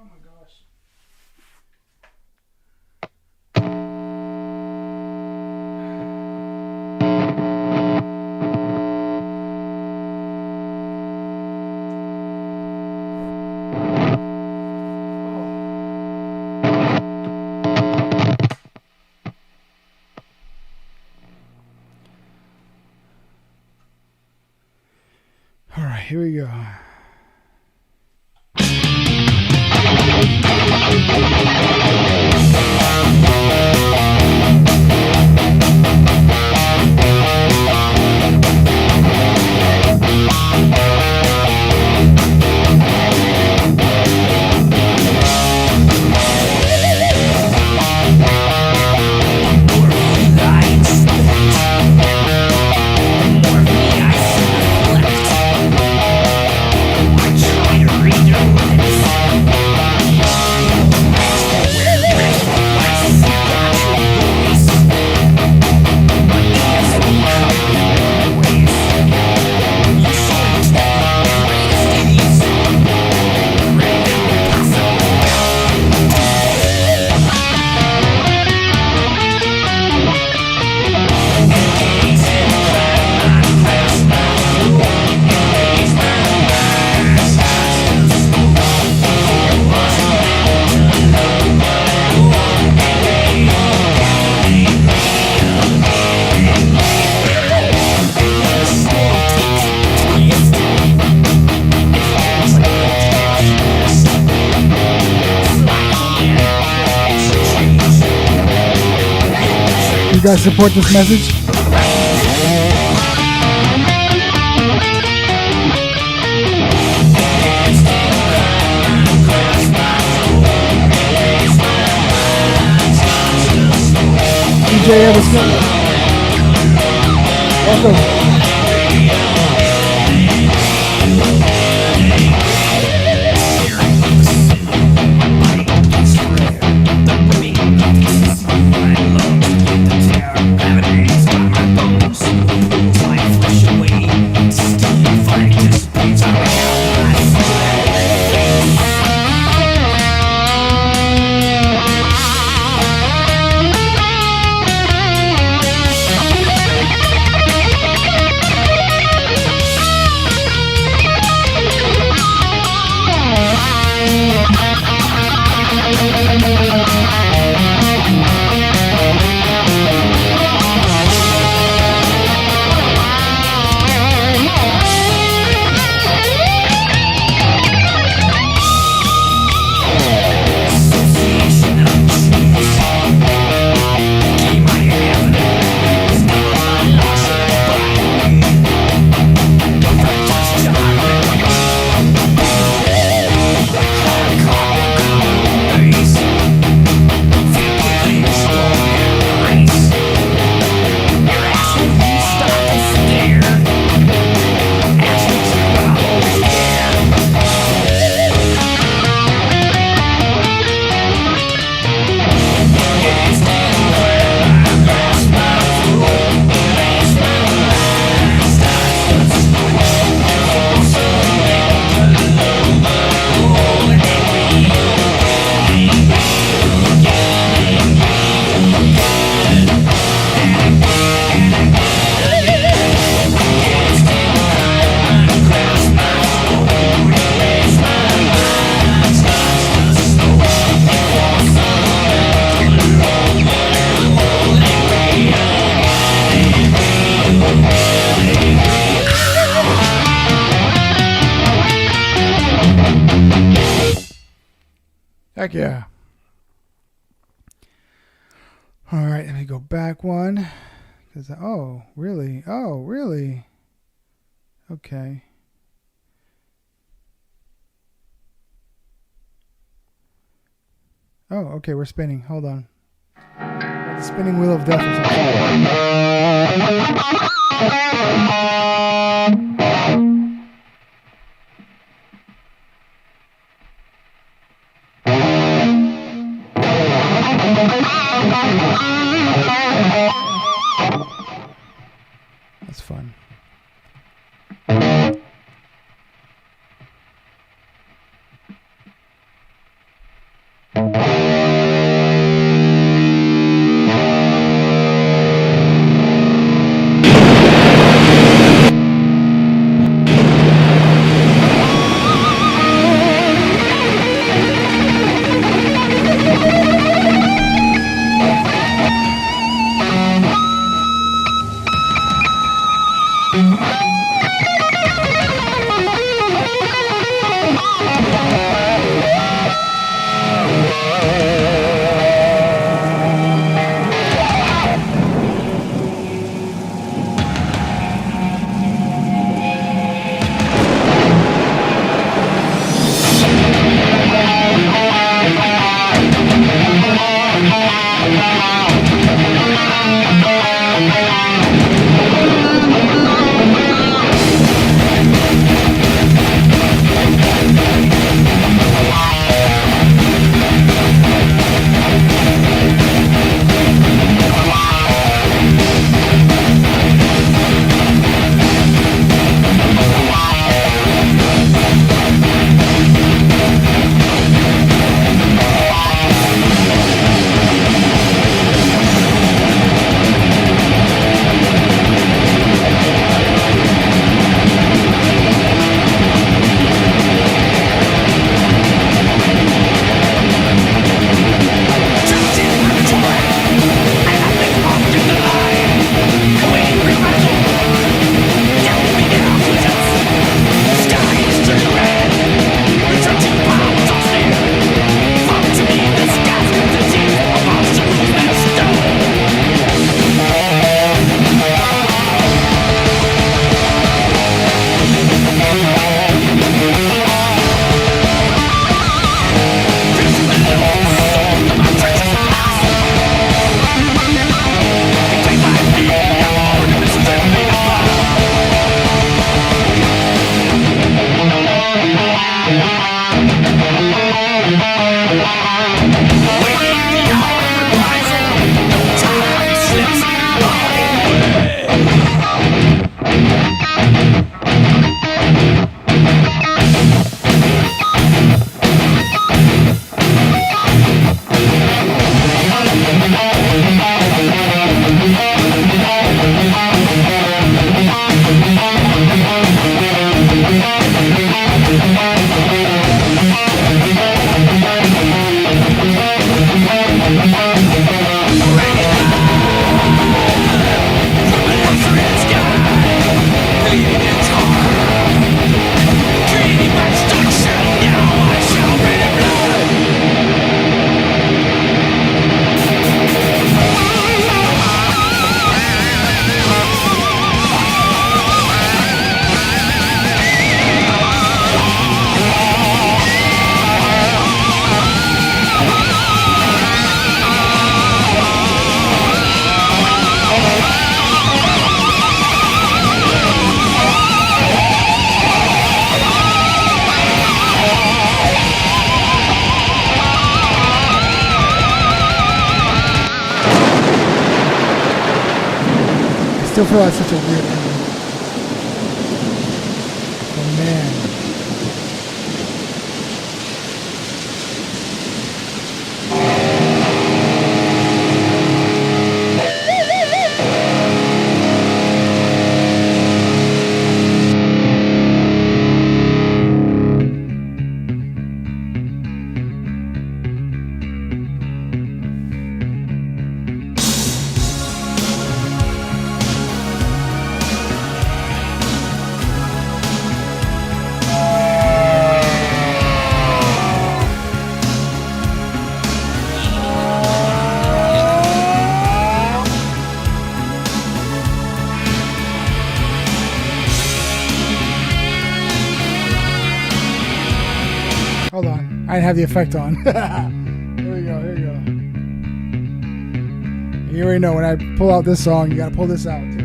my gosh. All right, here we go. You guys support this message? DJ Everson. Welcome. Heck yeah. All right, let me go back one. Oh, really? Oh, really? Okay. Oh, okay, we're spinning. Hold on. The spinning wheel of death or something. That's fun. Still feel like such a weird ending. Oh man. I didn't have the effect on. Here we go. Here we go. You already know when I pull out this song, you gotta pull this out too.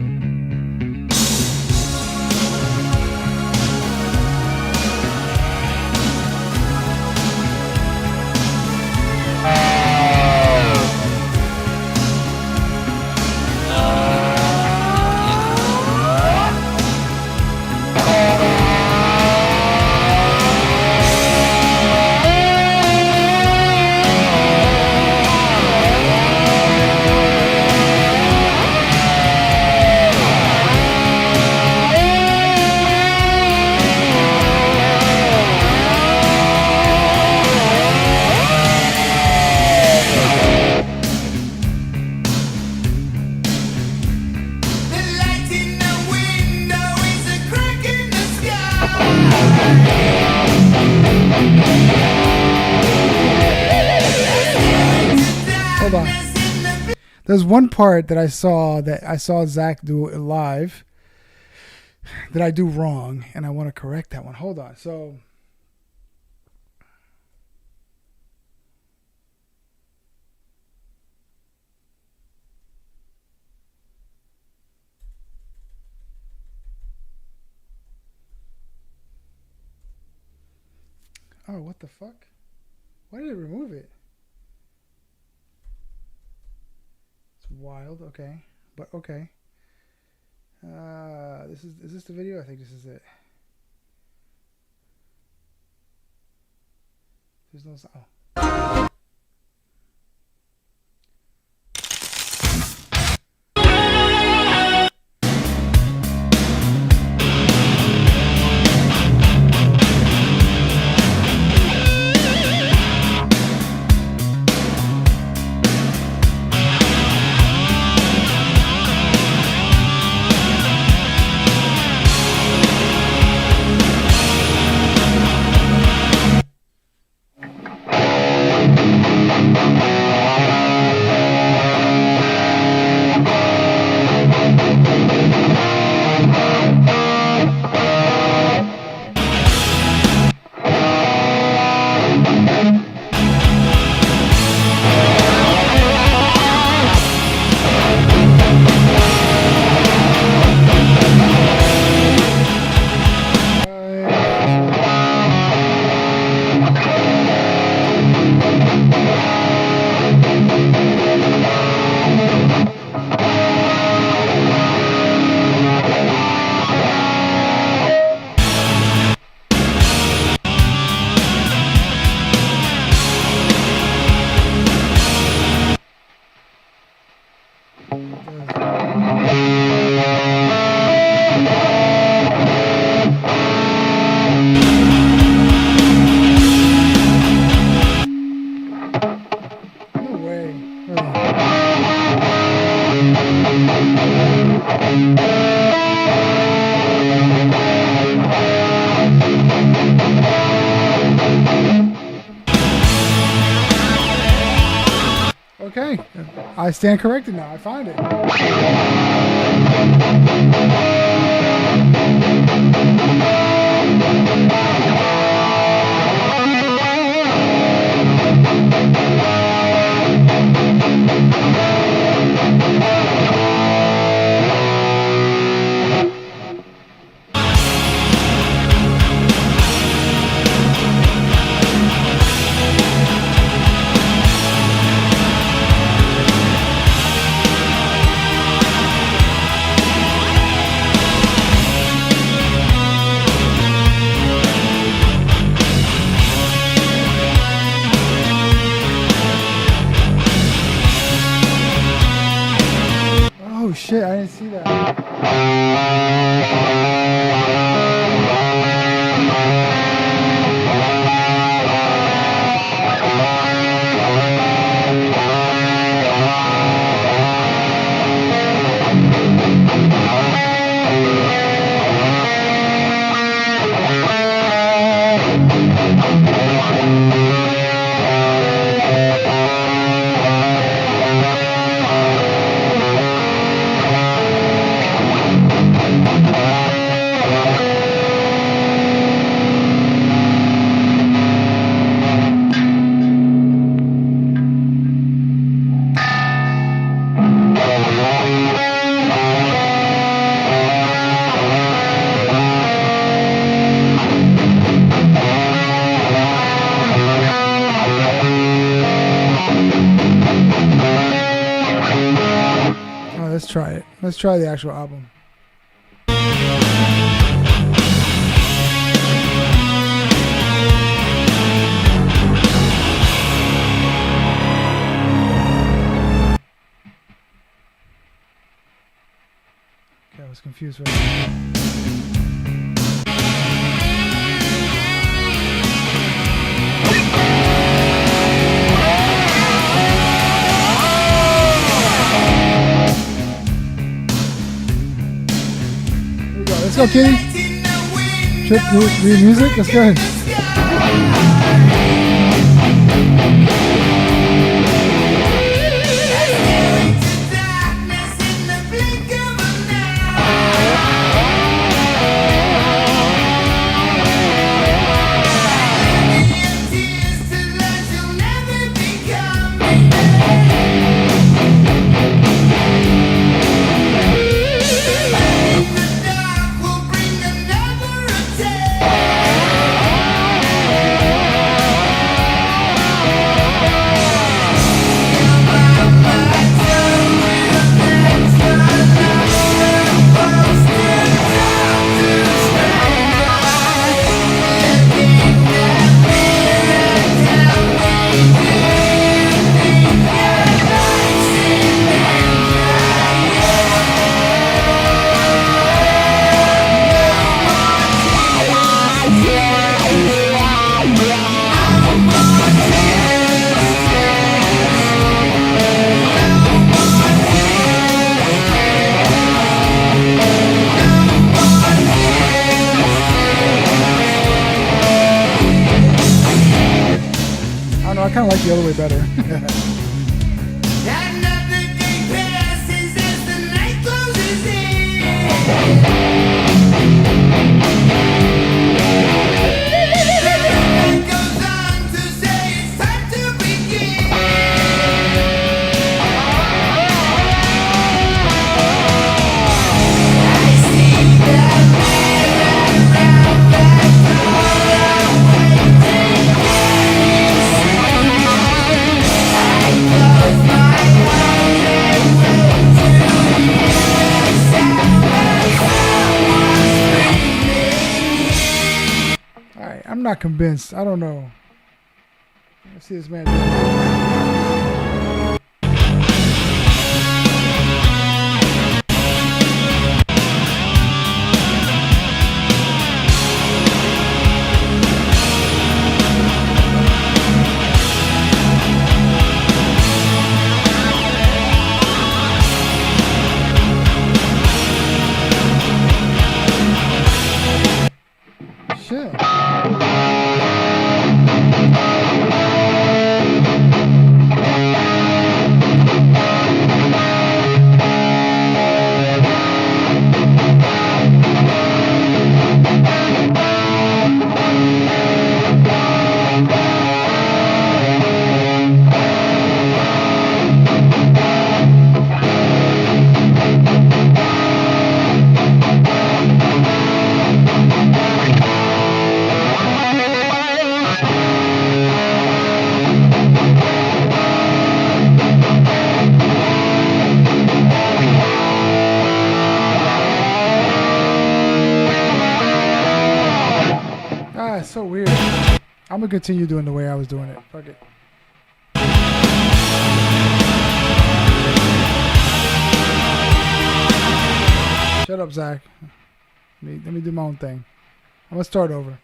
Hold on. There's one part that I saw Zach do live that I do wrong, and I want to correct that one. Hold on. So oh, what the fuck? Why did it remove it? It's wild. Okay, but okay. Is this the video? I think this is it. There's no sound. Oh. Okay, I stand corrected now. I find it. Let's try the actual album. Okay, I was confused. Let's go, Kitty. Trip read music. Let's go. I kind of like the other way better. I'm not convinced. I don't know. Let's see this man doing shit. It's so weird. I'm gonna continue doing the way I was doing it. Fuck it. Shut up, Zach. Let me do my own thing. I'm gonna start over.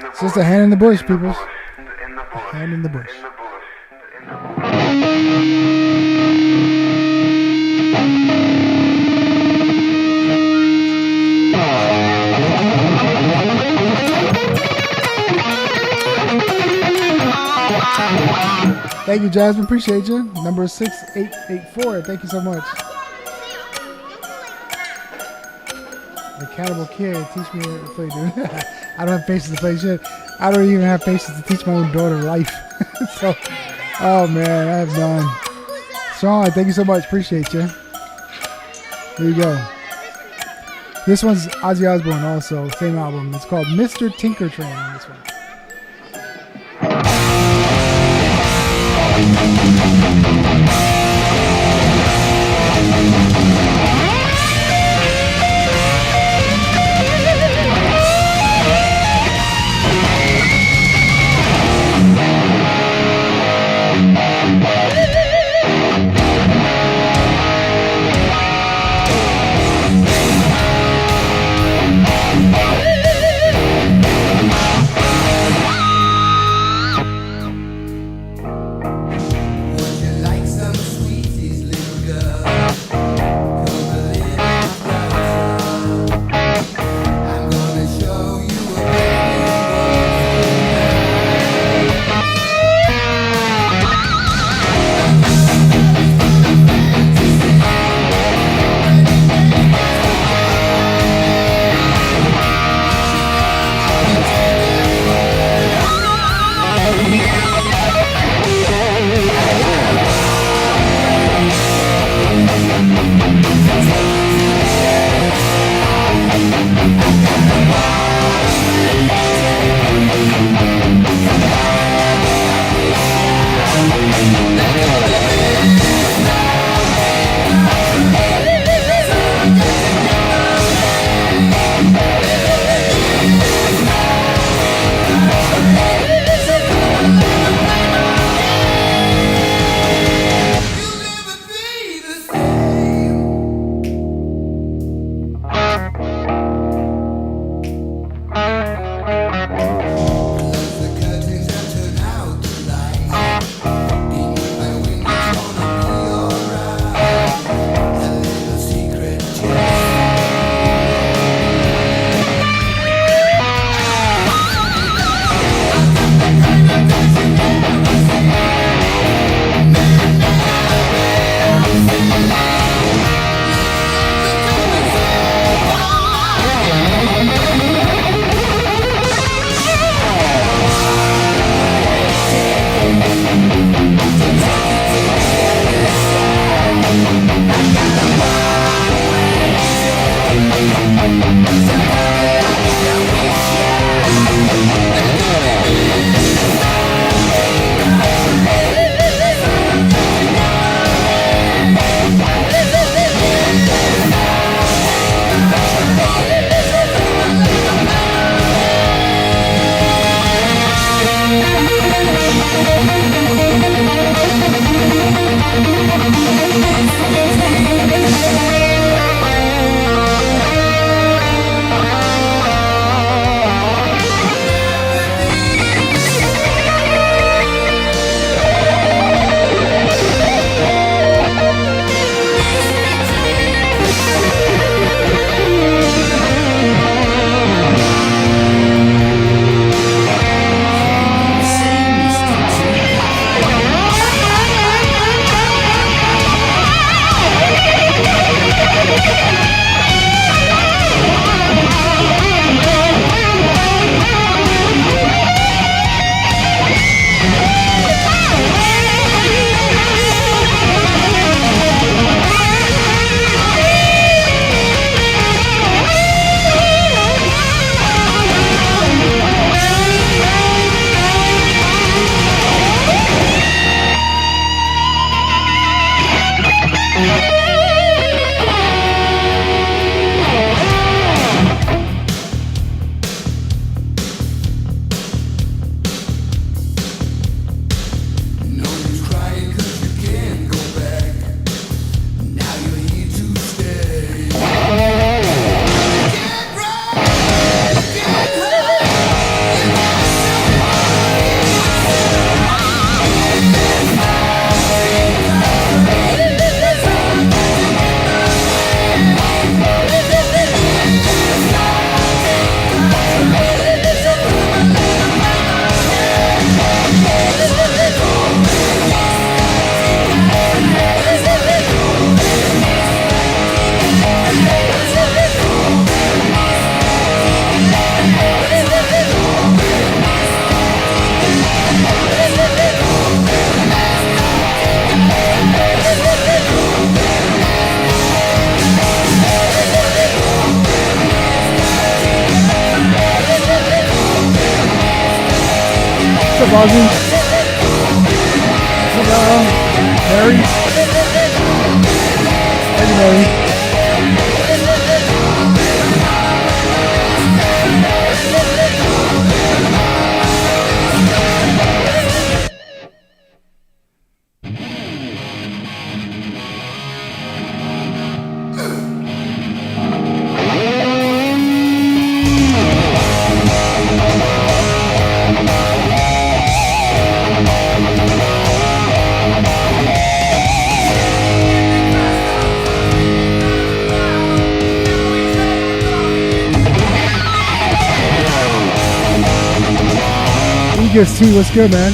It's just a hand in the bush, people. Hand in the bush. Thank you, Jasmine. Appreciate you. Number 6884. Thank you so much. The Cannibal Kid. Teach me to play, dude. I don't have patience to play shit. I don't even have patience to teach my own daughter life. So, oh man, I have none. Sean, thank you so much. Appreciate you. Here you go. This one's Ozzy Osbourne also. Same album. It's called Mr. Tinker Train on this one. Bobby? Hello, Mary? Hey, Mary. Egos T, what's good, man?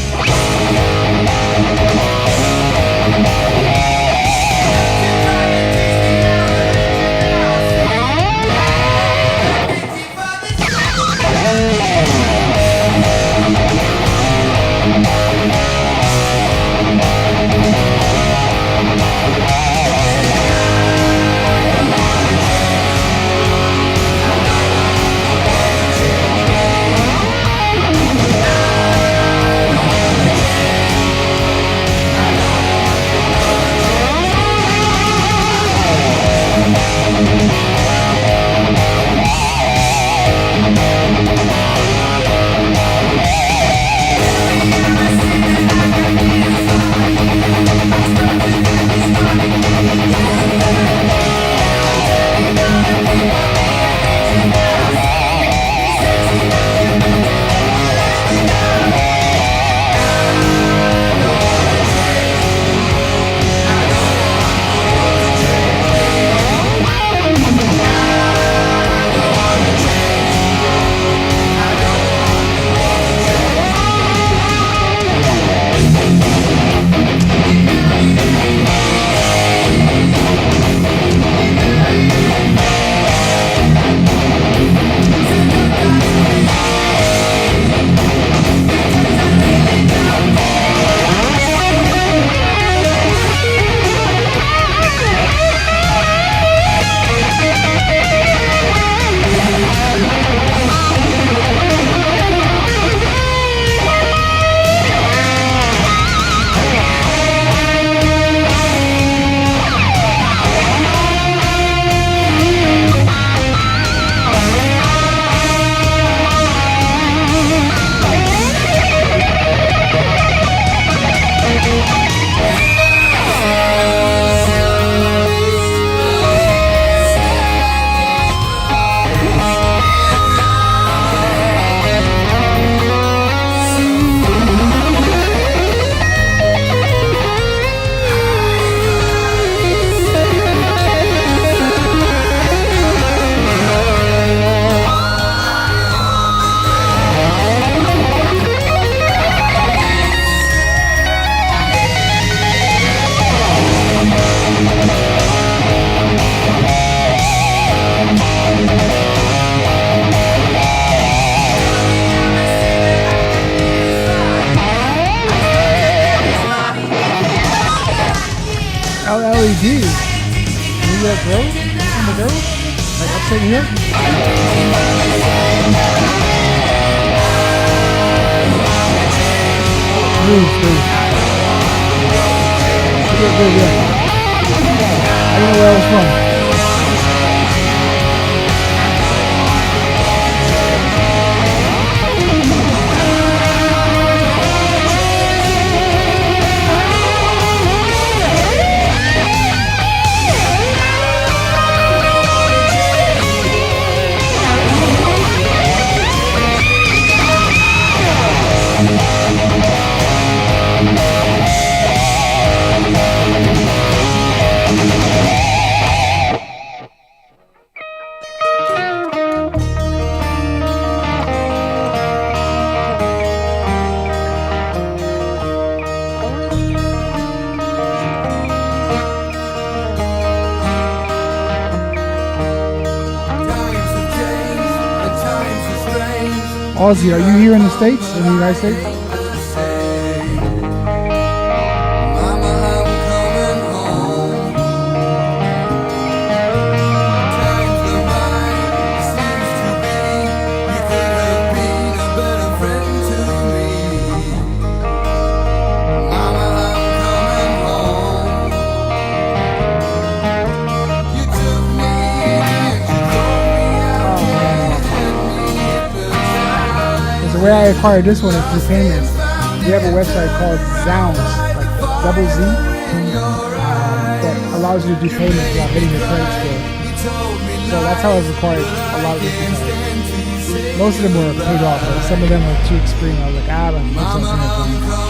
LED. Is that bro? On the girl? Like upstate New York? Move. Good, yeah. I don't know where I was from. Aussie, are you here in the States, in the United States? way I acquired this one is through payments. We have a website called Zounds, like double Z, that allows you to do payments without hitting your credit score. So that's how I've acquired a lot of these guitars. Most of them were paid off, but some of them were too extreme. I was like, but that's something for me.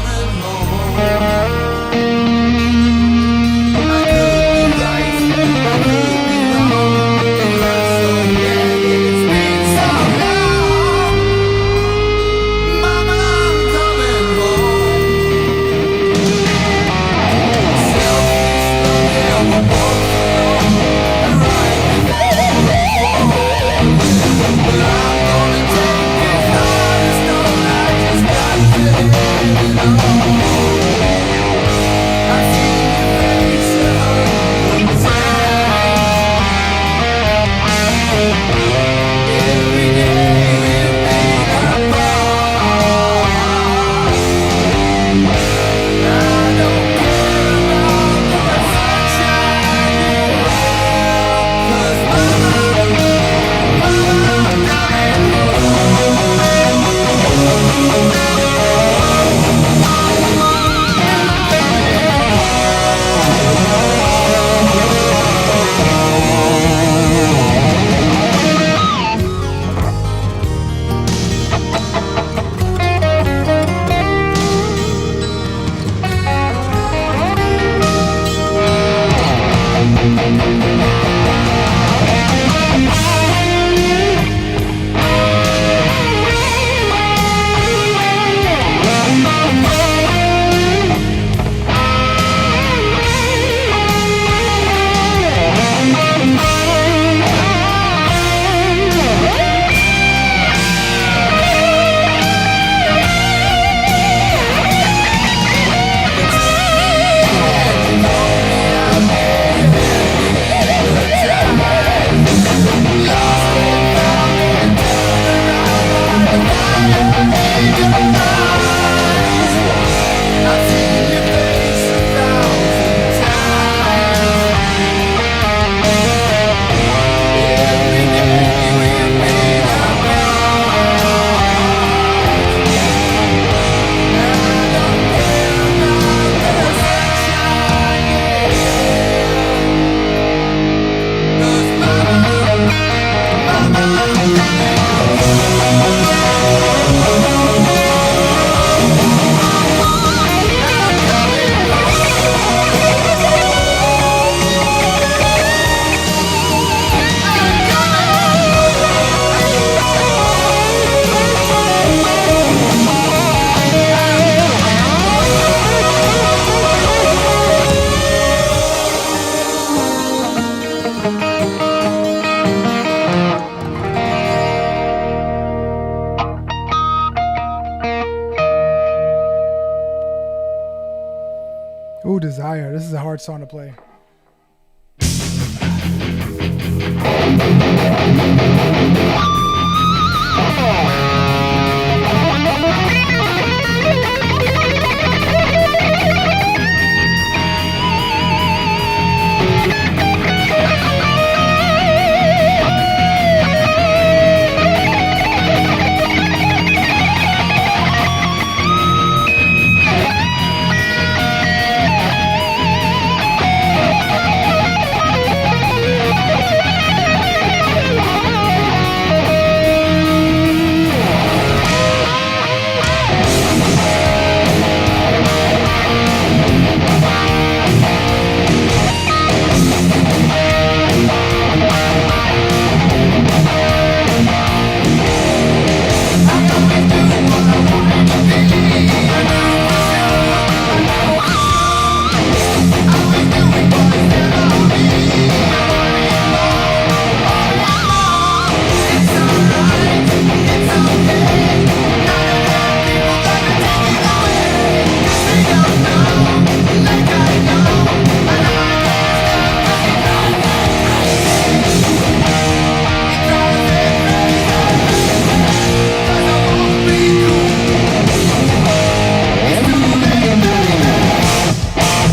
Ooh, Desire. This is a hard song to play.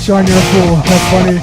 Sean, you're a fool. That's funny.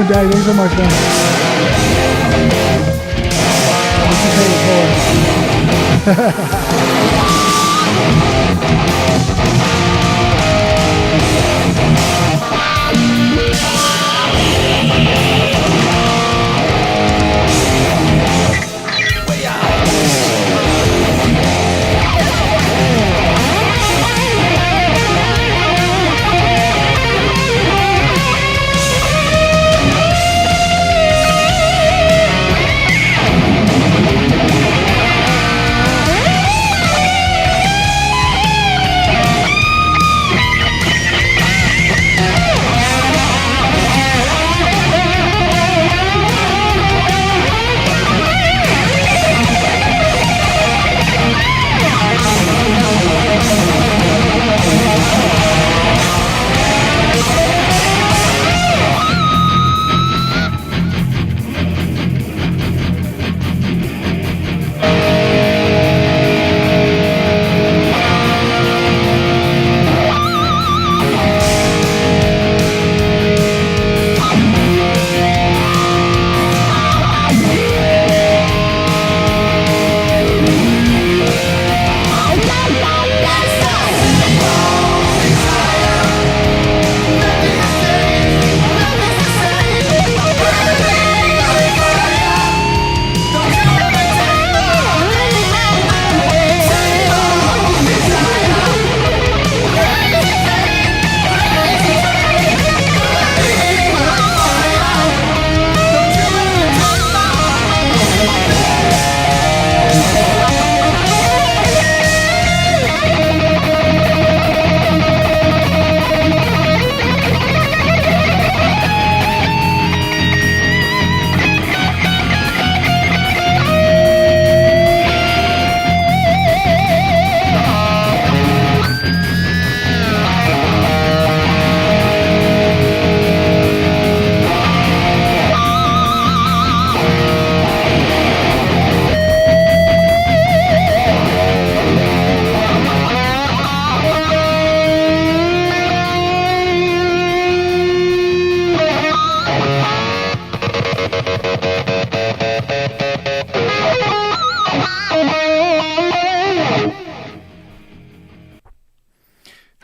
Damn, Daddy, thanks so much, man.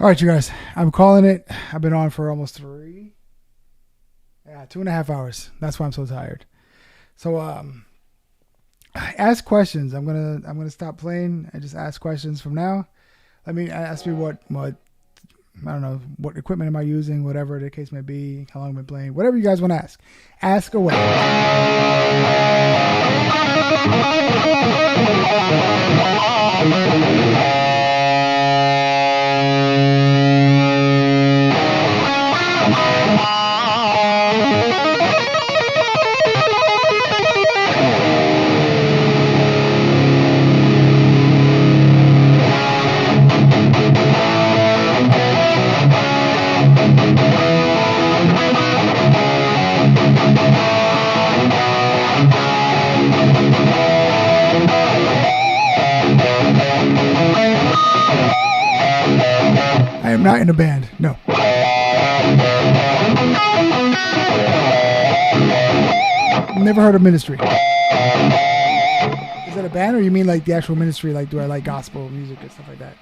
All right, you guys. I'm calling it. I've been on for almost 2.5 hours. That's why I'm so tired. So, ask questions. I'm gonna stop playing and just ask questions from now. Let me ask me what I don't know, what equipment am I using, whatever the case may be, how long I've been playing, whatever you guys want to ask. Ask away. I am not in a band. No. Never heard of Ministry. Is that a band, or you mean like the actual ministry? Like, do I like gospel music and stuff like that?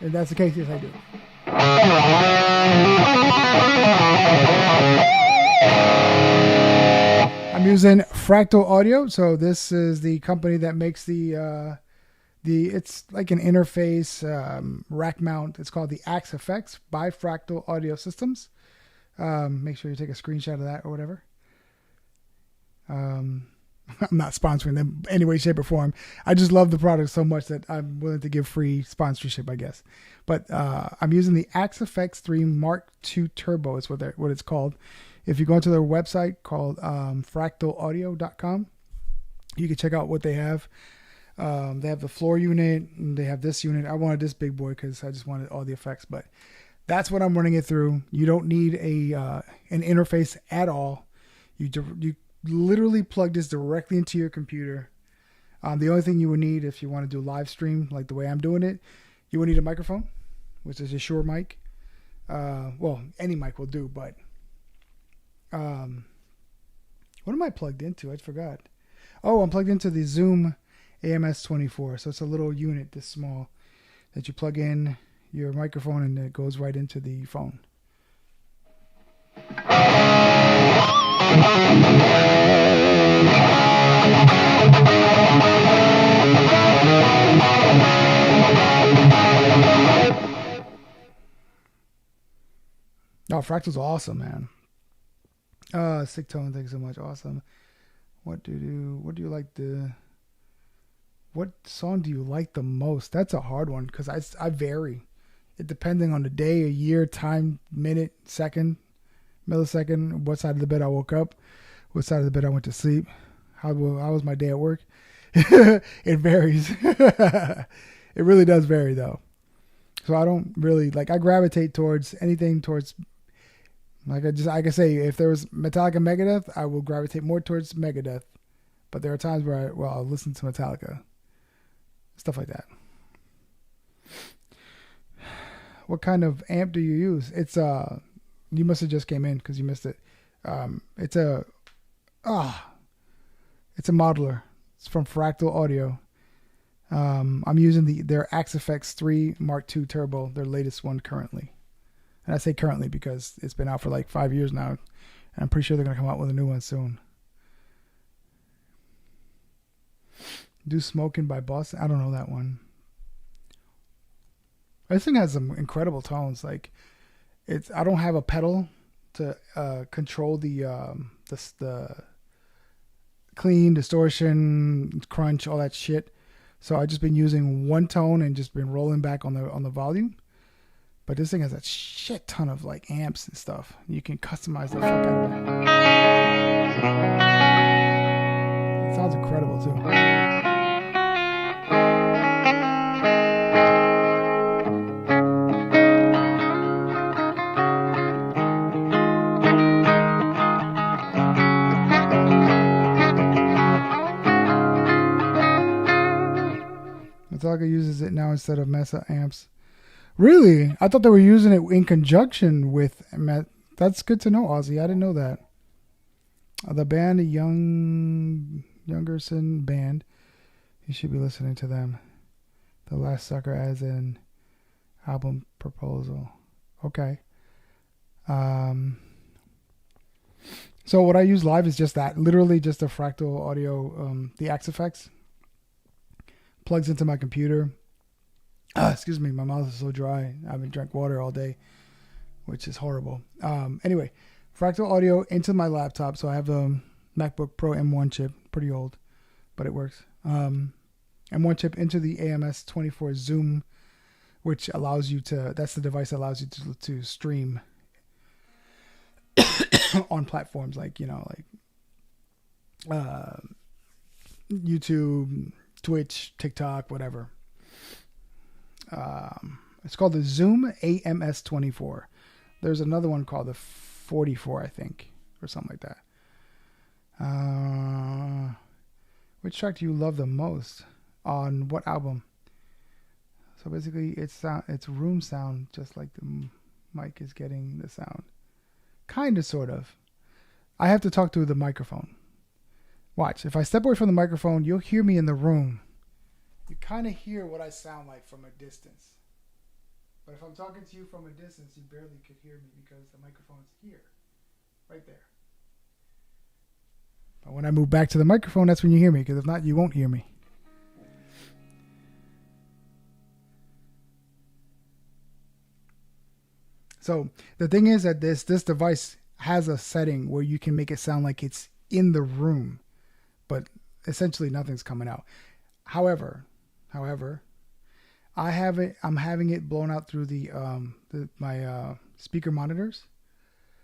If that's the case, yes, I do. I'm using Fractal Audio. So this is the company that makes the it's like an interface rack mount. It's called the Axe Effects by Fractal Audio Systems. Make sure you take a screenshot of that or whatever. I'm not sponsoring them any way, shape, or form. I just love the product so much that I'm willing to give free sponsorship, I guess. But I'm using the Axe Effects 3 Mark II Turbo is what it's called. If you go into their website called fractalaudio.com, you can check out what they have. They have the floor unit, and they have this unit. I wanted this big boy because I just wanted all the effects, but that's what I'm running it through. You don't need an interface at all. You literally plug this directly into your computer. The only thing you would need if you want to do live stream like the way I'm doing it, you would need a microphone, which is a Shure mic. Well, any mic will do, but What am I plugged into? I forgot. Oh, I'm plugged into the Zoom AMS-24. So it's a little unit this small that you plug in your microphone and it goes right into the phone. Oh, Fractal's awesome, man. Sick Tone, thanks so much. Awesome. What do you like what song do you like the most? That's a hard one because I vary. It depending on the day, a year, time, minute, second, millisecond, what side of the bed I woke up, what side of the bed I went to sleep, how was my day at work. It varies. It really does vary though. So I don't really I gravitate towards anything towards I can say if there was Metallica Megadeth, I will gravitate more towards Megadeth. But there are times where I'll listen to Metallica. Stuff like that. What kind of amp do you use? It's you must have just came in because you missed it. It's a modeler. It's from Fractal Audio. I'm using their Axe-Fx 3 Mark II Turbo, their latest one currently. And I say currently because it's been out for like 5 years now. And I'm pretty sure they're going to come out with a new one soon. Do Smoking by Boston. I don't know that one. This thing has some incredible tones. Like I don't have a pedal to control the clean, distortion, crunch, all that shit. So I've just been using one tone and just been rolling back on the volume. But this thing has a shit ton of like amps and stuff. You can customize the fuck out of it. It sounds incredible too. Metallica uses it now instead of Mesa amps. Really? I thought they were using it in conjunction with... That's good to know, Ozzy. I didn't know that. The band, Youngerson Band. You should be listening to them. The Last Sucker as an album proposal. Okay. So what I use live is just that. Literally just a Fractal Audio, the Axe-Fx. Plugs into my computer. Excuse me, my mouth is so dry. I haven't drank water all day, which is horrible. Anyway, Fractal Audio into my laptop. So I have a MacBook Pro M1 chip, pretty old, but it works. M1 chip into the AMS-24 Zoom, which allows you to, that's the device that allows you to stream on platforms like, YouTube, Twitch, TikTok, whatever. It's called the Zoom AMS-24. There's another one called the 44, I think, or something like that. Which track do you love the most? On what album? So basically, it's room sound, just like the mic is getting the sound. Kind of, sort of. I have to talk to the microphone. Watch. If I step away from the microphone, you'll hear me in the room. You kind of hear what I sound like from a distance. But if I'm talking to you from a distance, you barely could hear me because the microphone's here. Right there. But when I move back to the microphone, that's when you hear me. Because if not, you won't hear me. So the thing is that this device has a setting where you can make it sound like it's in the room. But essentially nothing's coming out. However, I'm having it blown out through my speaker monitors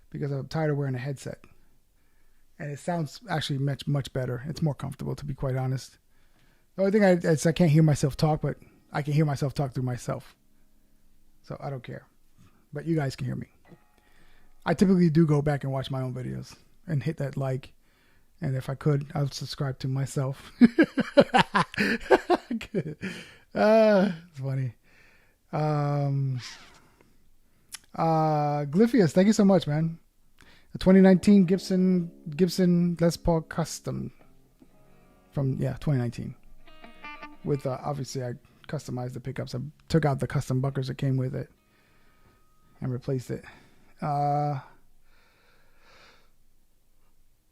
because I'm tired of wearing a headset, and it sounds actually much better. It's more comfortable, to be quite honest. The only thing is I can't hear myself talk, but I can hear myself talk through myself, so I don't care. But you guys can hear me. I typically do go back and watch my own videos and hit that like. And if I could, I would subscribe to myself. It's funny. Glyphius, thank you so much, man. A 2019 Gibson Les Paul Custom from 2019. With obviously I customized the pickups. I took out the custom buckers that came with it and replaced it.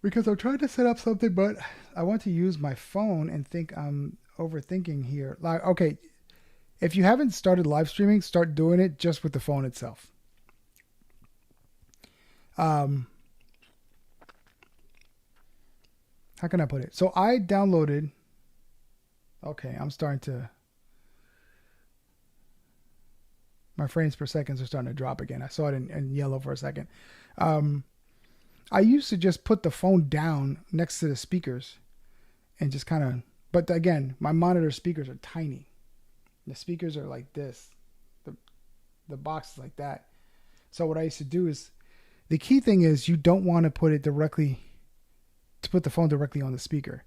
Because I'm trying to set up something, but I want to use my phone and think I'm overthinking here. Like, okay, if you haven't started live streaming, start doing it just with the phone itself. How can I put it? So I downloaded. Okay, I'm starting to. My frames per second are starting to drop again. I saw it in yellow for a second. I used to just put the phone down next to the speakers and just kind of. But again, my monitor speakers are tiny. The speakers are like this. The box is like that. So what I used to do is, the key thing is you don't want to put the phone directly on the speaker.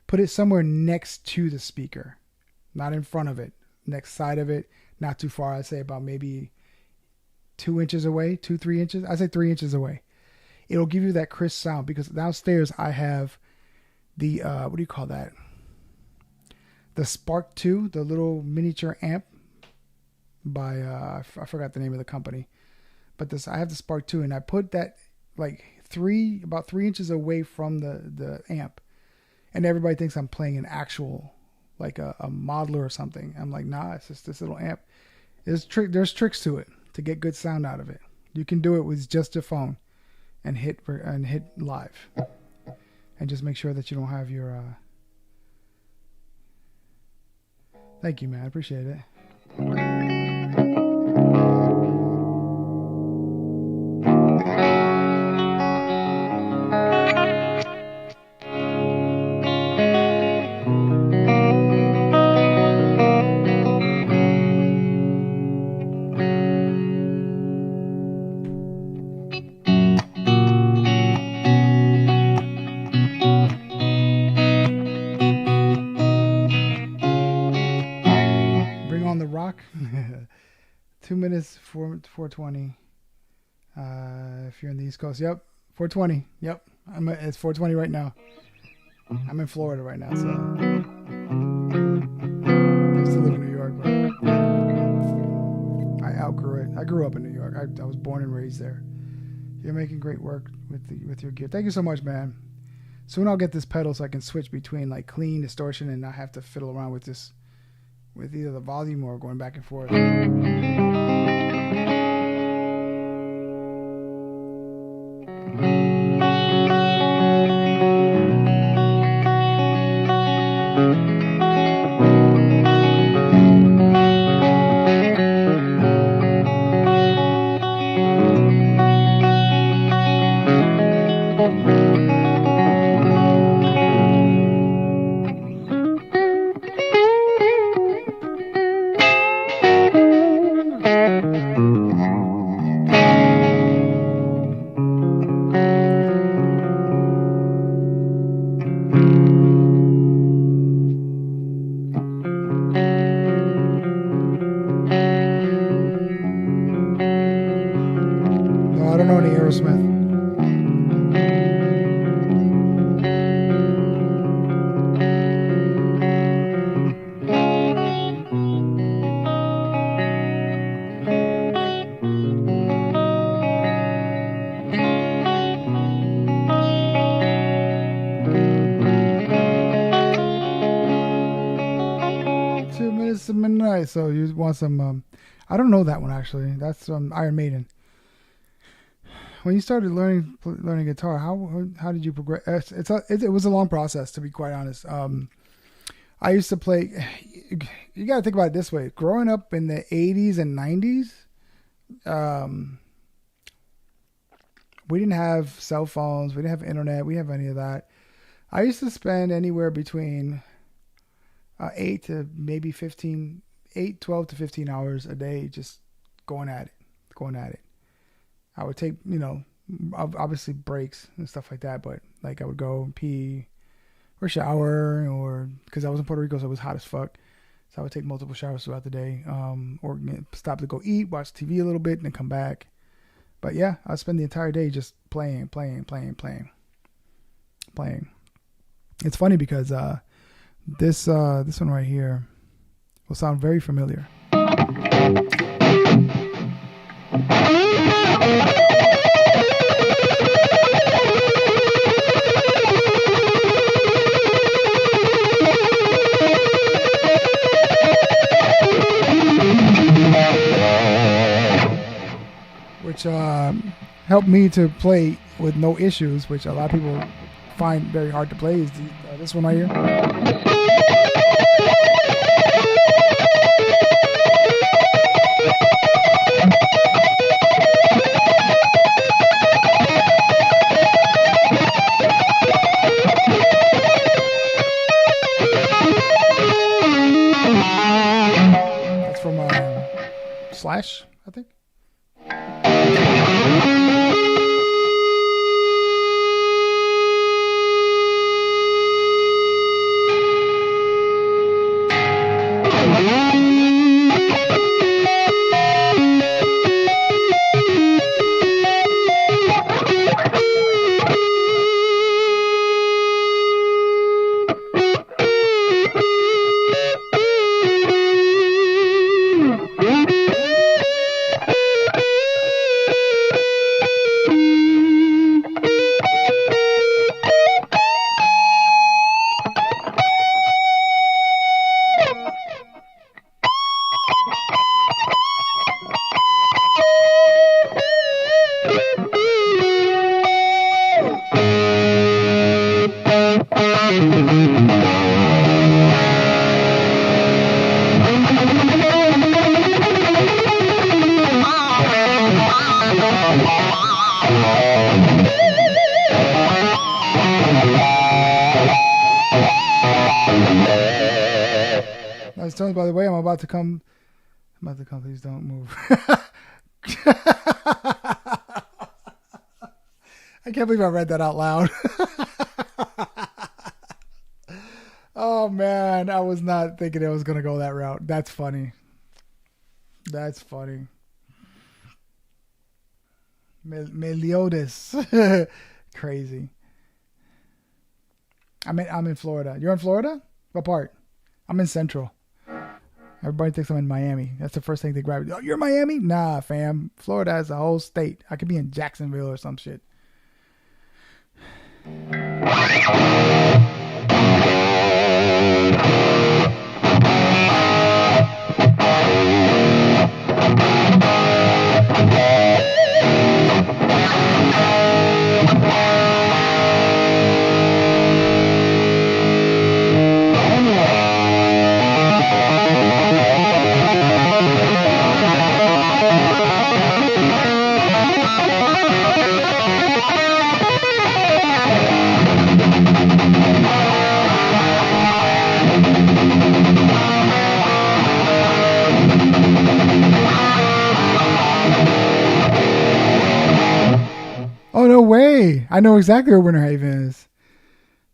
Put it somewhere next to the speaker, not in front of it, next side of it, not too far. I'd say about maybe 2 inches away, 3 inches. I'd say 3 inches away. It'll give you that crisp sound because downstairs I have the, what do you call that? The Spark 2, the little miniature amp by, I forgot the name of the company. But I have the Spark 2 and I put that like about 3 inches away from the amp. And everybody thinks I'm playing an actual, like a modeler or something. I'm like, nah, it's just this little amp. There's tricks to it to get good sound out of it. You can do it with just your phone and hit live. And just make sure that you don't have your... Thank you, man. I appreciate it. Bring on the rock. 2 minutes, 420. If you're in the East Coast, yep, 420. Yep, it's 420 right now. I'm in Florida right now, so I used to live in New York, but I outgrew it. I grew up in New York. I was born and raised there. You're making great work with your gear. Thank you so much, man. Soon I'll get this pedal so I can switch between like clean, distortion, and not have to fiddle around with this, with either the volume or going back and forth. So you want some? I don't know that one actually. That's Iron Maiden. When you started learning guitar, how did you progress? It was a long process, to be quite honest. I used to play. You got to think about it this way: growing up in the '80s and '90s, we didn't have cell phones, we didn't have internet, we didn't have any of that. I used to spend anywhere between 8 to maybe 15. 12 to 15 hours a day just going at it. I would take, obviously breaks and stuff like that, but like I would go pee or shower, or because I was in Puerto Rico, so it was hot as fuck. So I would take multiple showers throughout the day, or stop to go eat, watch TV a little bit, and then come back. But yeah, I spend the entire day just playing. It's funny because this one right here will sound very familiar. Which helped me to play with no issues, which a lot of people find very hard to play, is this one right here. That's from Slash, I think. Nice tones, by the way. I'm about to come. Please don't move. I can't believe I read that out loud. Oh man, I was not thinking it was gonna go that route. That's funny. That's funny. Meliodas. Crazy. I'm in Florida. You're in Florida? What part? I'm in Central. Everybody thinks I'm in Miami. That's the first thing they grab. Oh, you're in Miami? Nah, fam. Florida has a whole state. I could be in Jacksonville or some shit. Oh, no way. I know exactly where Winter Haven is.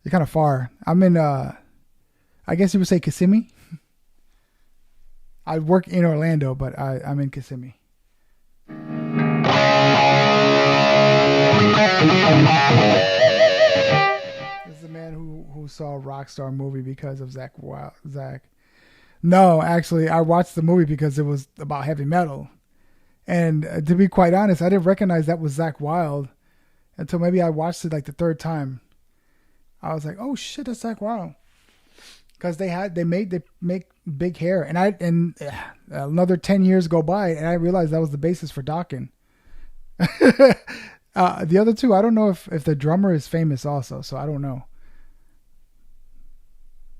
You're kind of far. I'm in, I guess you would say Kissimmee. I work in Orlando, but I'm in Kissimmee. This is the man who saw a Rockstar movie because of Zach. No, actually, I watched the movie because it was about heavy metal. And to be quite honest, I didn't recognize that was Zach Wilde until maybe I watched it like the third time. I was like, "Oh shit, that's Zach Wilde," because they make big hair, and another 10 years go by, and I realized that was the basis for Dokken. The other two, I don't know if the drummer is famous also, so I don't know.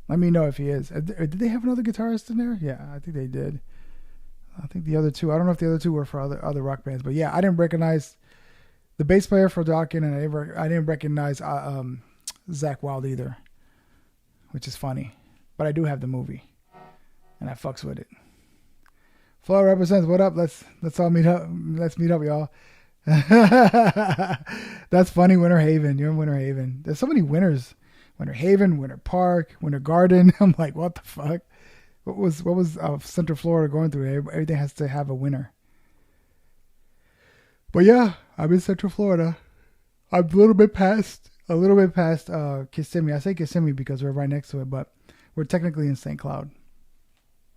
Let me know if he is. Did they have another guitarist in there? Yeah, I think they did. I think the other two. I don't know if the other two were for other rock bands, but yeah, I didn't recognize the bass player for Dokken, and I didn't recognize Zach Wilde either, which is funny. But I do have the movie, and I fucks with it. Florida represents. What up? Let's all meet up. Let's meet up, y'all. That's funny. Winter Haven. You're in Winter Haven. There's so many winters. Winter Haven, Winter Park, Winter Garden. I'm like, what the fuck? What was Central Florida going through? Everything has to have a winter. But yeah, I'm in Central Florida. I'm a little bit past Kissimmee. I say Kissimmee because we're right next to it, but we're technically in St. Cloud.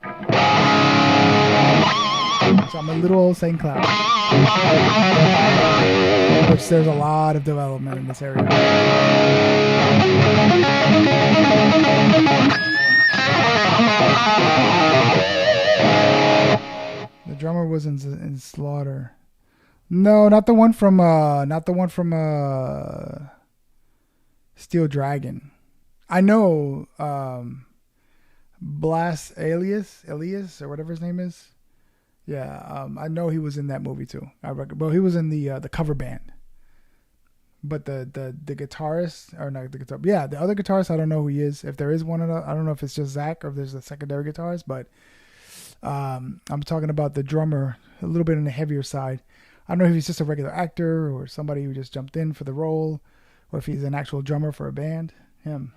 So I'm a little old St. Cloud, which there's a lot of development in this area. The drummer was in Slaughter. No, not the one from Steel Dragon. I know Blas Elias or whatever his name is. Yeah, I know he was in that movie too. Well, he was in the cover band. But the guitarist or not the guitar, yeah, the other guitarist, I don't know who he is. If there is one, I don't know if it's just Zach or if there's a secondary guitarist. But I'm talking about the drummer, a little bit on the heavier side. I don't know if he's just a regular actor or somebody who just jumped in for the role, or if he's an actual drummer for a band. Him.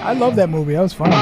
I love that movie. That was fun.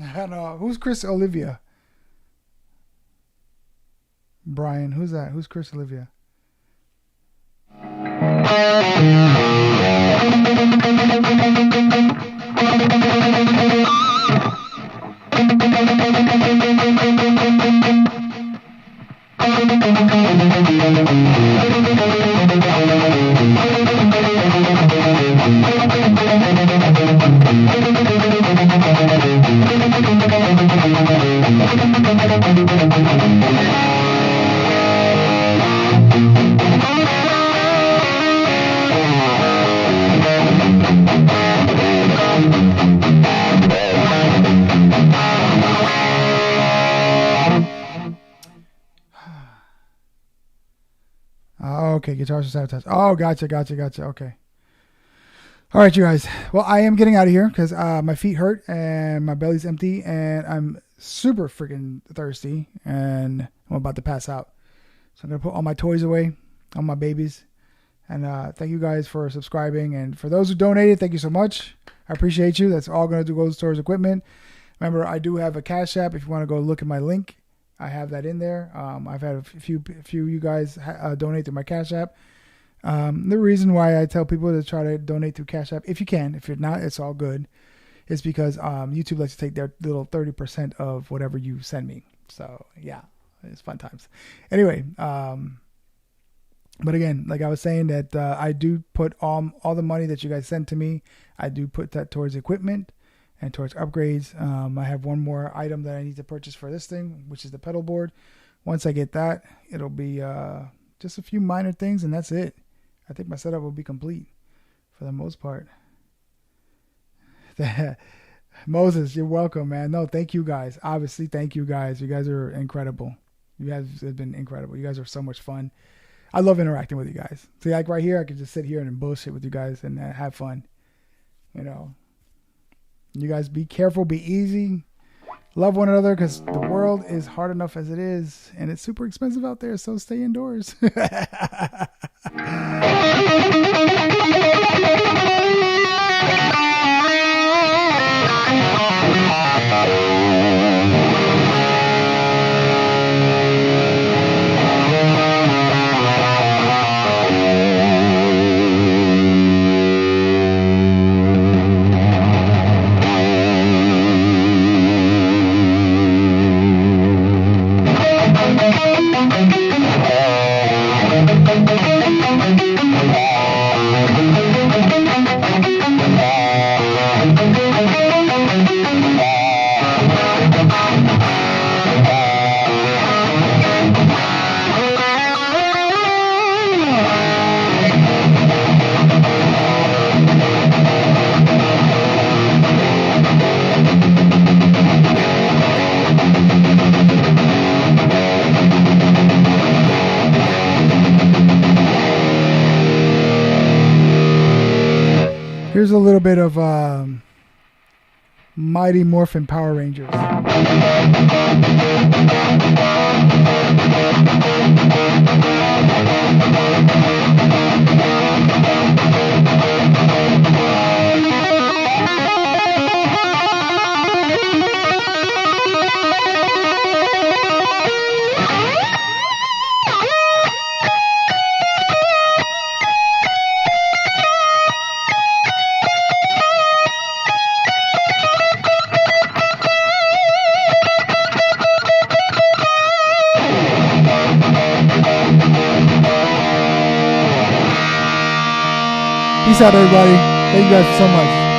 I don't know. Who's Chris Olivia? Brian, who's that? Who's Chris Olivia? Oh, okay, Guitarist Sabotage. Oh, gotcha. Okay. All right, you guys. Well, I am getting out of here because my feet hurt and my belly's empty and I'm super freaking thirsty and I'm about to pass out. So I'm going to put all my toys away, all my babies. And thank you guys for subscribing. And for those who donated, thank you so much. I appreciate you. That's all going to go towards equipment. Remember, I do have a Cash App. If you want to go look at my link, I have that in there. I've had a few you guys donate through my Cash App. The reason why I tell people to try to donate through Cash App, if you can, if you're not, it's all good, is because YouTube lets you take their little 30% of whatever you send me. So yeah, it's fun times. Anyway, but again, like I was saying, that I do put all the money that you guys send to me, I do put that towards equipment and towards upgrades. I have one more item that I need to purchase for this thing, which is the pedal board. Once I get that, it'll be just a few minor things, and that's it. I think my setup will be complete for the most part. Moses, you're welcome, man. No, thank you guys. Obviously, thank you guys. You guys are incredible. You guys have been incredible. You guys are so much fun. I love interacting with you guys. See, like right here, I could just sit here and bullshit with you guys and have fun. You know, you guys be careful, be easy, love one another, because the world is hard enough as it is, and it's super expensive out there. So stay indoors. Here's a little bit of Mighty Morphin Power Rangers. Peace out, everybody. Thank you guys so much.